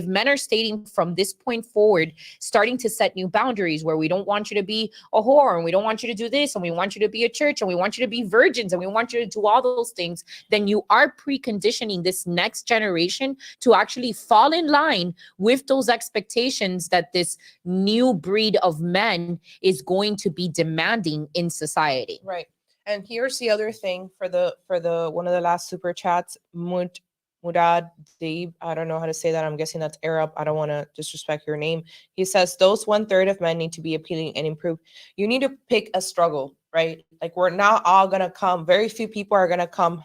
men are stating from this point forward, starting to set new boundaries where we don't want you to be a whore and we don't want you to do this and we want you to be a church and we want you to be virgins and we want you to do all those things, then you are preconditioning this next generation to actually fall in line with those expectations that this new breed of men is going to be demanding in society. Right. And here's the other thing for the one of the last super chats, Murad Deeb. I don't know how to say that. I'm guessing that's Arab. I don't want to disrespect your name. He says those 1/3 of men need to be appealing and improved. You need to pick a struggle, right? Like we're not all gonna come. Very few people are gonna come.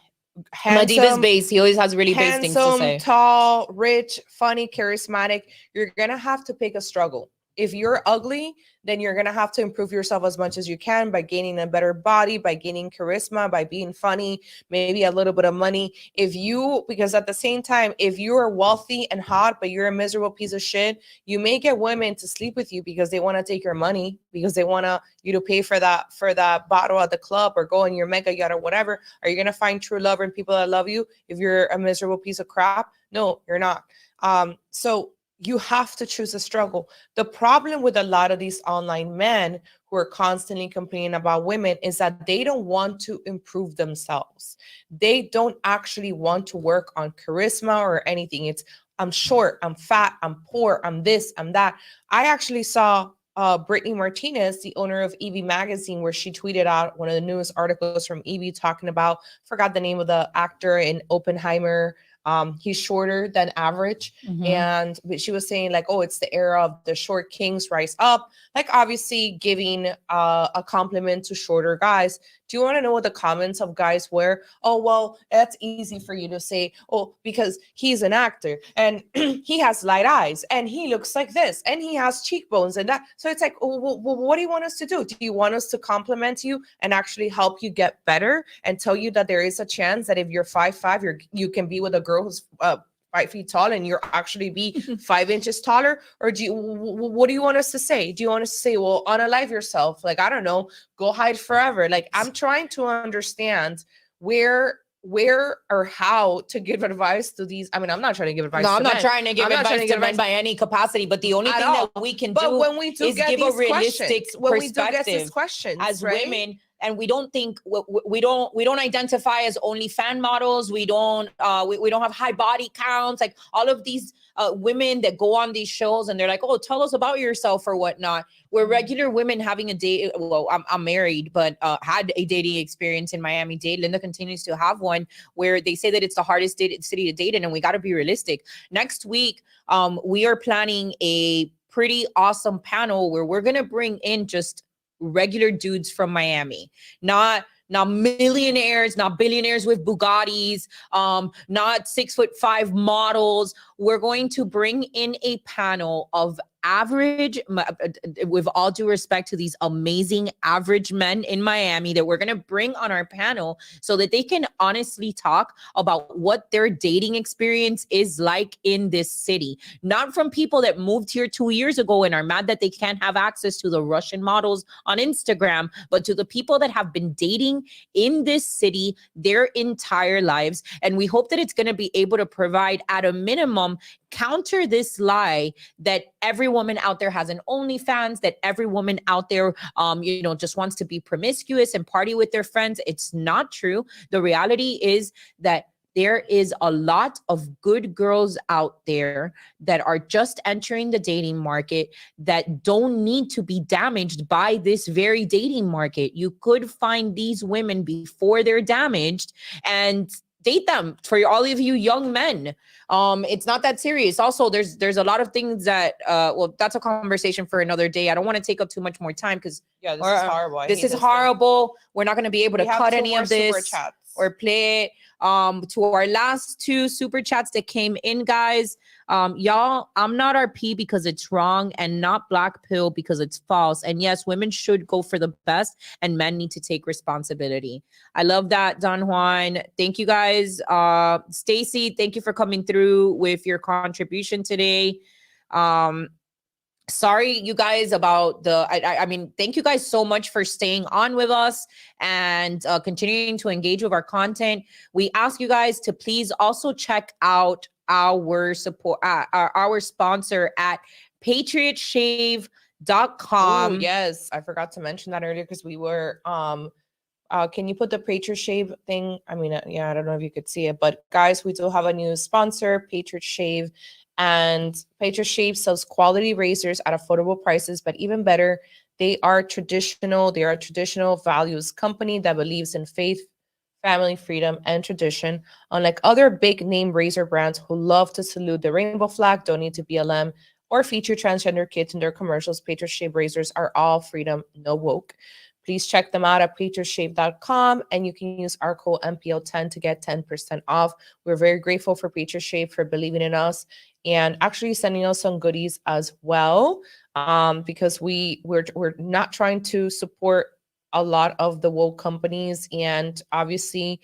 Madib is base. He always has really base things to say. Handsome, tall, rich, funny, charismatic. You're gonna have to pick a struggle. If you're ugly, then you're going to have to improve yourself as much as you can by gaining a better body, by gaining charisma, by being funny, maybe a little bit of money. Because at the same time, if you are wealthy and hot, but you're a miserable piece of shit, you may get women to sleep with you because they want to take your money, because they want you to pay for that bottle at the club or go on your mega yacht or whatever. Are you going to find true love and people that love you if you're a miserable piece of crap? No, you're not. So you have to choose a struggle. The problem with a lot of these online men who are constantly complaining about women is that they don't want to improve themselves. They don't actually want to work on charisma or anything. It's, I'm short, I'm fat, I'm poor, I'm this, I'm that. I actually saw Brittany Martinez, the owner of EV Magazine, where she tweeted out one of the newest articles from EV talking about, forgot the name of the actor in Oppenheimer. He's shorter than average. But she was saying like, oh, it's the era of the short kings rise up, like obviously giving a compliment to shorter guys. Do you want to know what the comments of guys were? Oh, well, that's easy for you to say, oh, because he's an actor and he has light eyes and he looks like this and he has cheekbones and that. So it's like, oh, well, what do you want us to do? Do you want us to compliment you and actually help you get better and tell you that there is a chance that if you're 5'5", you can be with a girl who's 5 feet tall and you're actually be 5 inches taller? Or what do you want us to say? Do you want us to say, well, unalive yourself? Like, I don't know, go hide forever. Like, I'm trying to understand where or how to give advice to these. I mean, I'm not trying to give advice. No, I'm to not men. trying to give advice to men by any capacity, but the only thing that we can do when we do is get give these a realistic when we do get perspective these questions as right? women. And we don't think we don't identify as only fan models. We don't have high body counts. Like all of these women that go on these shows and they're like, oh, tell us about yourself or whatnot. We're regular women having a date. Well, I'm married, but had a dating experience in Miami-Dade. Linda continues to have one where they say that it's the hardest city to date in, and we got to be realistic. Next week, we are planning a pretty awesome panel where we're gonna bring in just regular dudes from Miami, not millionaires, not billionaires with Bugattis, not 6'5" models. We're going to bring in a panel of average, with all due respect to these amazing average men in Miami that we're going to bring on our panel so that they can honestly talk about what their dating experience is like in this city. Not from people that moved here 2 years ago and are mad that they can't have access to the Russian models on Instagram, but to the people that have been dating in this city their entire lives. And we hope that it's going to be able to provide, at a minimum, counter this lie that every woman out there has an OnlyFans, that every woman out there, just wants to be promiscuous and party with their friends. It's not true. The reality is that there is a lot of good girls out there that are just entering the dating market that don't need to be damaged by this very dating market. You could find these women before they're damaged and date them. For all of you young men, it's not that serious. Also, there's a lot of things that that's a conversation for another day. I don't want to take up too much more time because this is horrible. This is horrible. We're not going to be able to cut any of this or play it. To our last 2 super chats that came in, guys, y'all, I'm not RP because it's wrong and not black pill because it's false. And yes, women should go for the best and men need to take responsibility. I love that, Don Juan. Thank you, guys. Stacy, thank you for coming through with your contribution today. sorry you guys about the I mean, thank you guys so much for staying on with us and continuing to engage with our content. We ask you guys to please also check out our support our sponsor at patriotshave.com. Oh, yes. I forgot to mention that earlier because we were can you put the Patriot Shave thing? I mean, yeah, I don't know if you could see it, but guys, we do have a new sponsor, Patriot Shave, and Patriot Shave sells quality razors at affordable prices, but even better, they are traditional. They are a traditional values company that believes in faith, family, freedom, and tradition. Unlike other big name razor brands who love to salute the rainbow flag, donate to BLM, or feature transgender kids in their commercials, Patriot Shave razors are all freedom, no woke. Please check them out at patriotshave.com, and you can use our code MPO10 to get 10% off. We're very grateful for Patriot Shave for believing in us and actually sending us some goodies as well, because we're not trying to support a lot of the woke companies, and obviously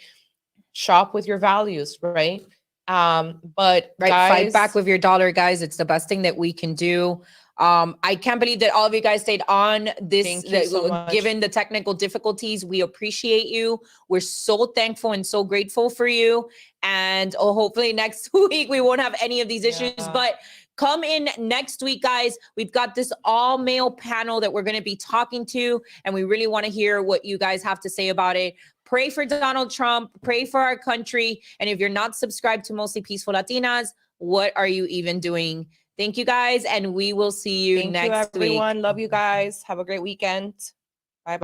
shop with your values, right? But Right, guys, fight back with your dollar, guys. It's the best thing that we can do. I can't believe that all of you guys stayed on this. Thank you so much. Given the technical difficulties, we appreciate you. We're so thankful and so grateful for you. And hopefully next week we won't have any of these issues. Yeah. But come in next week, guys. We've got this all male panel that we're going to be talking to, and we really want to hear what you guys have to say about it. Pray for Donald Trump, pray for our country. And if you're not subscribed to Mostly Peaceful Latinas, what are you even doing? Thank you guys, and we will see you Thank next you, week. everyone. Love you guys. Have a great weekend.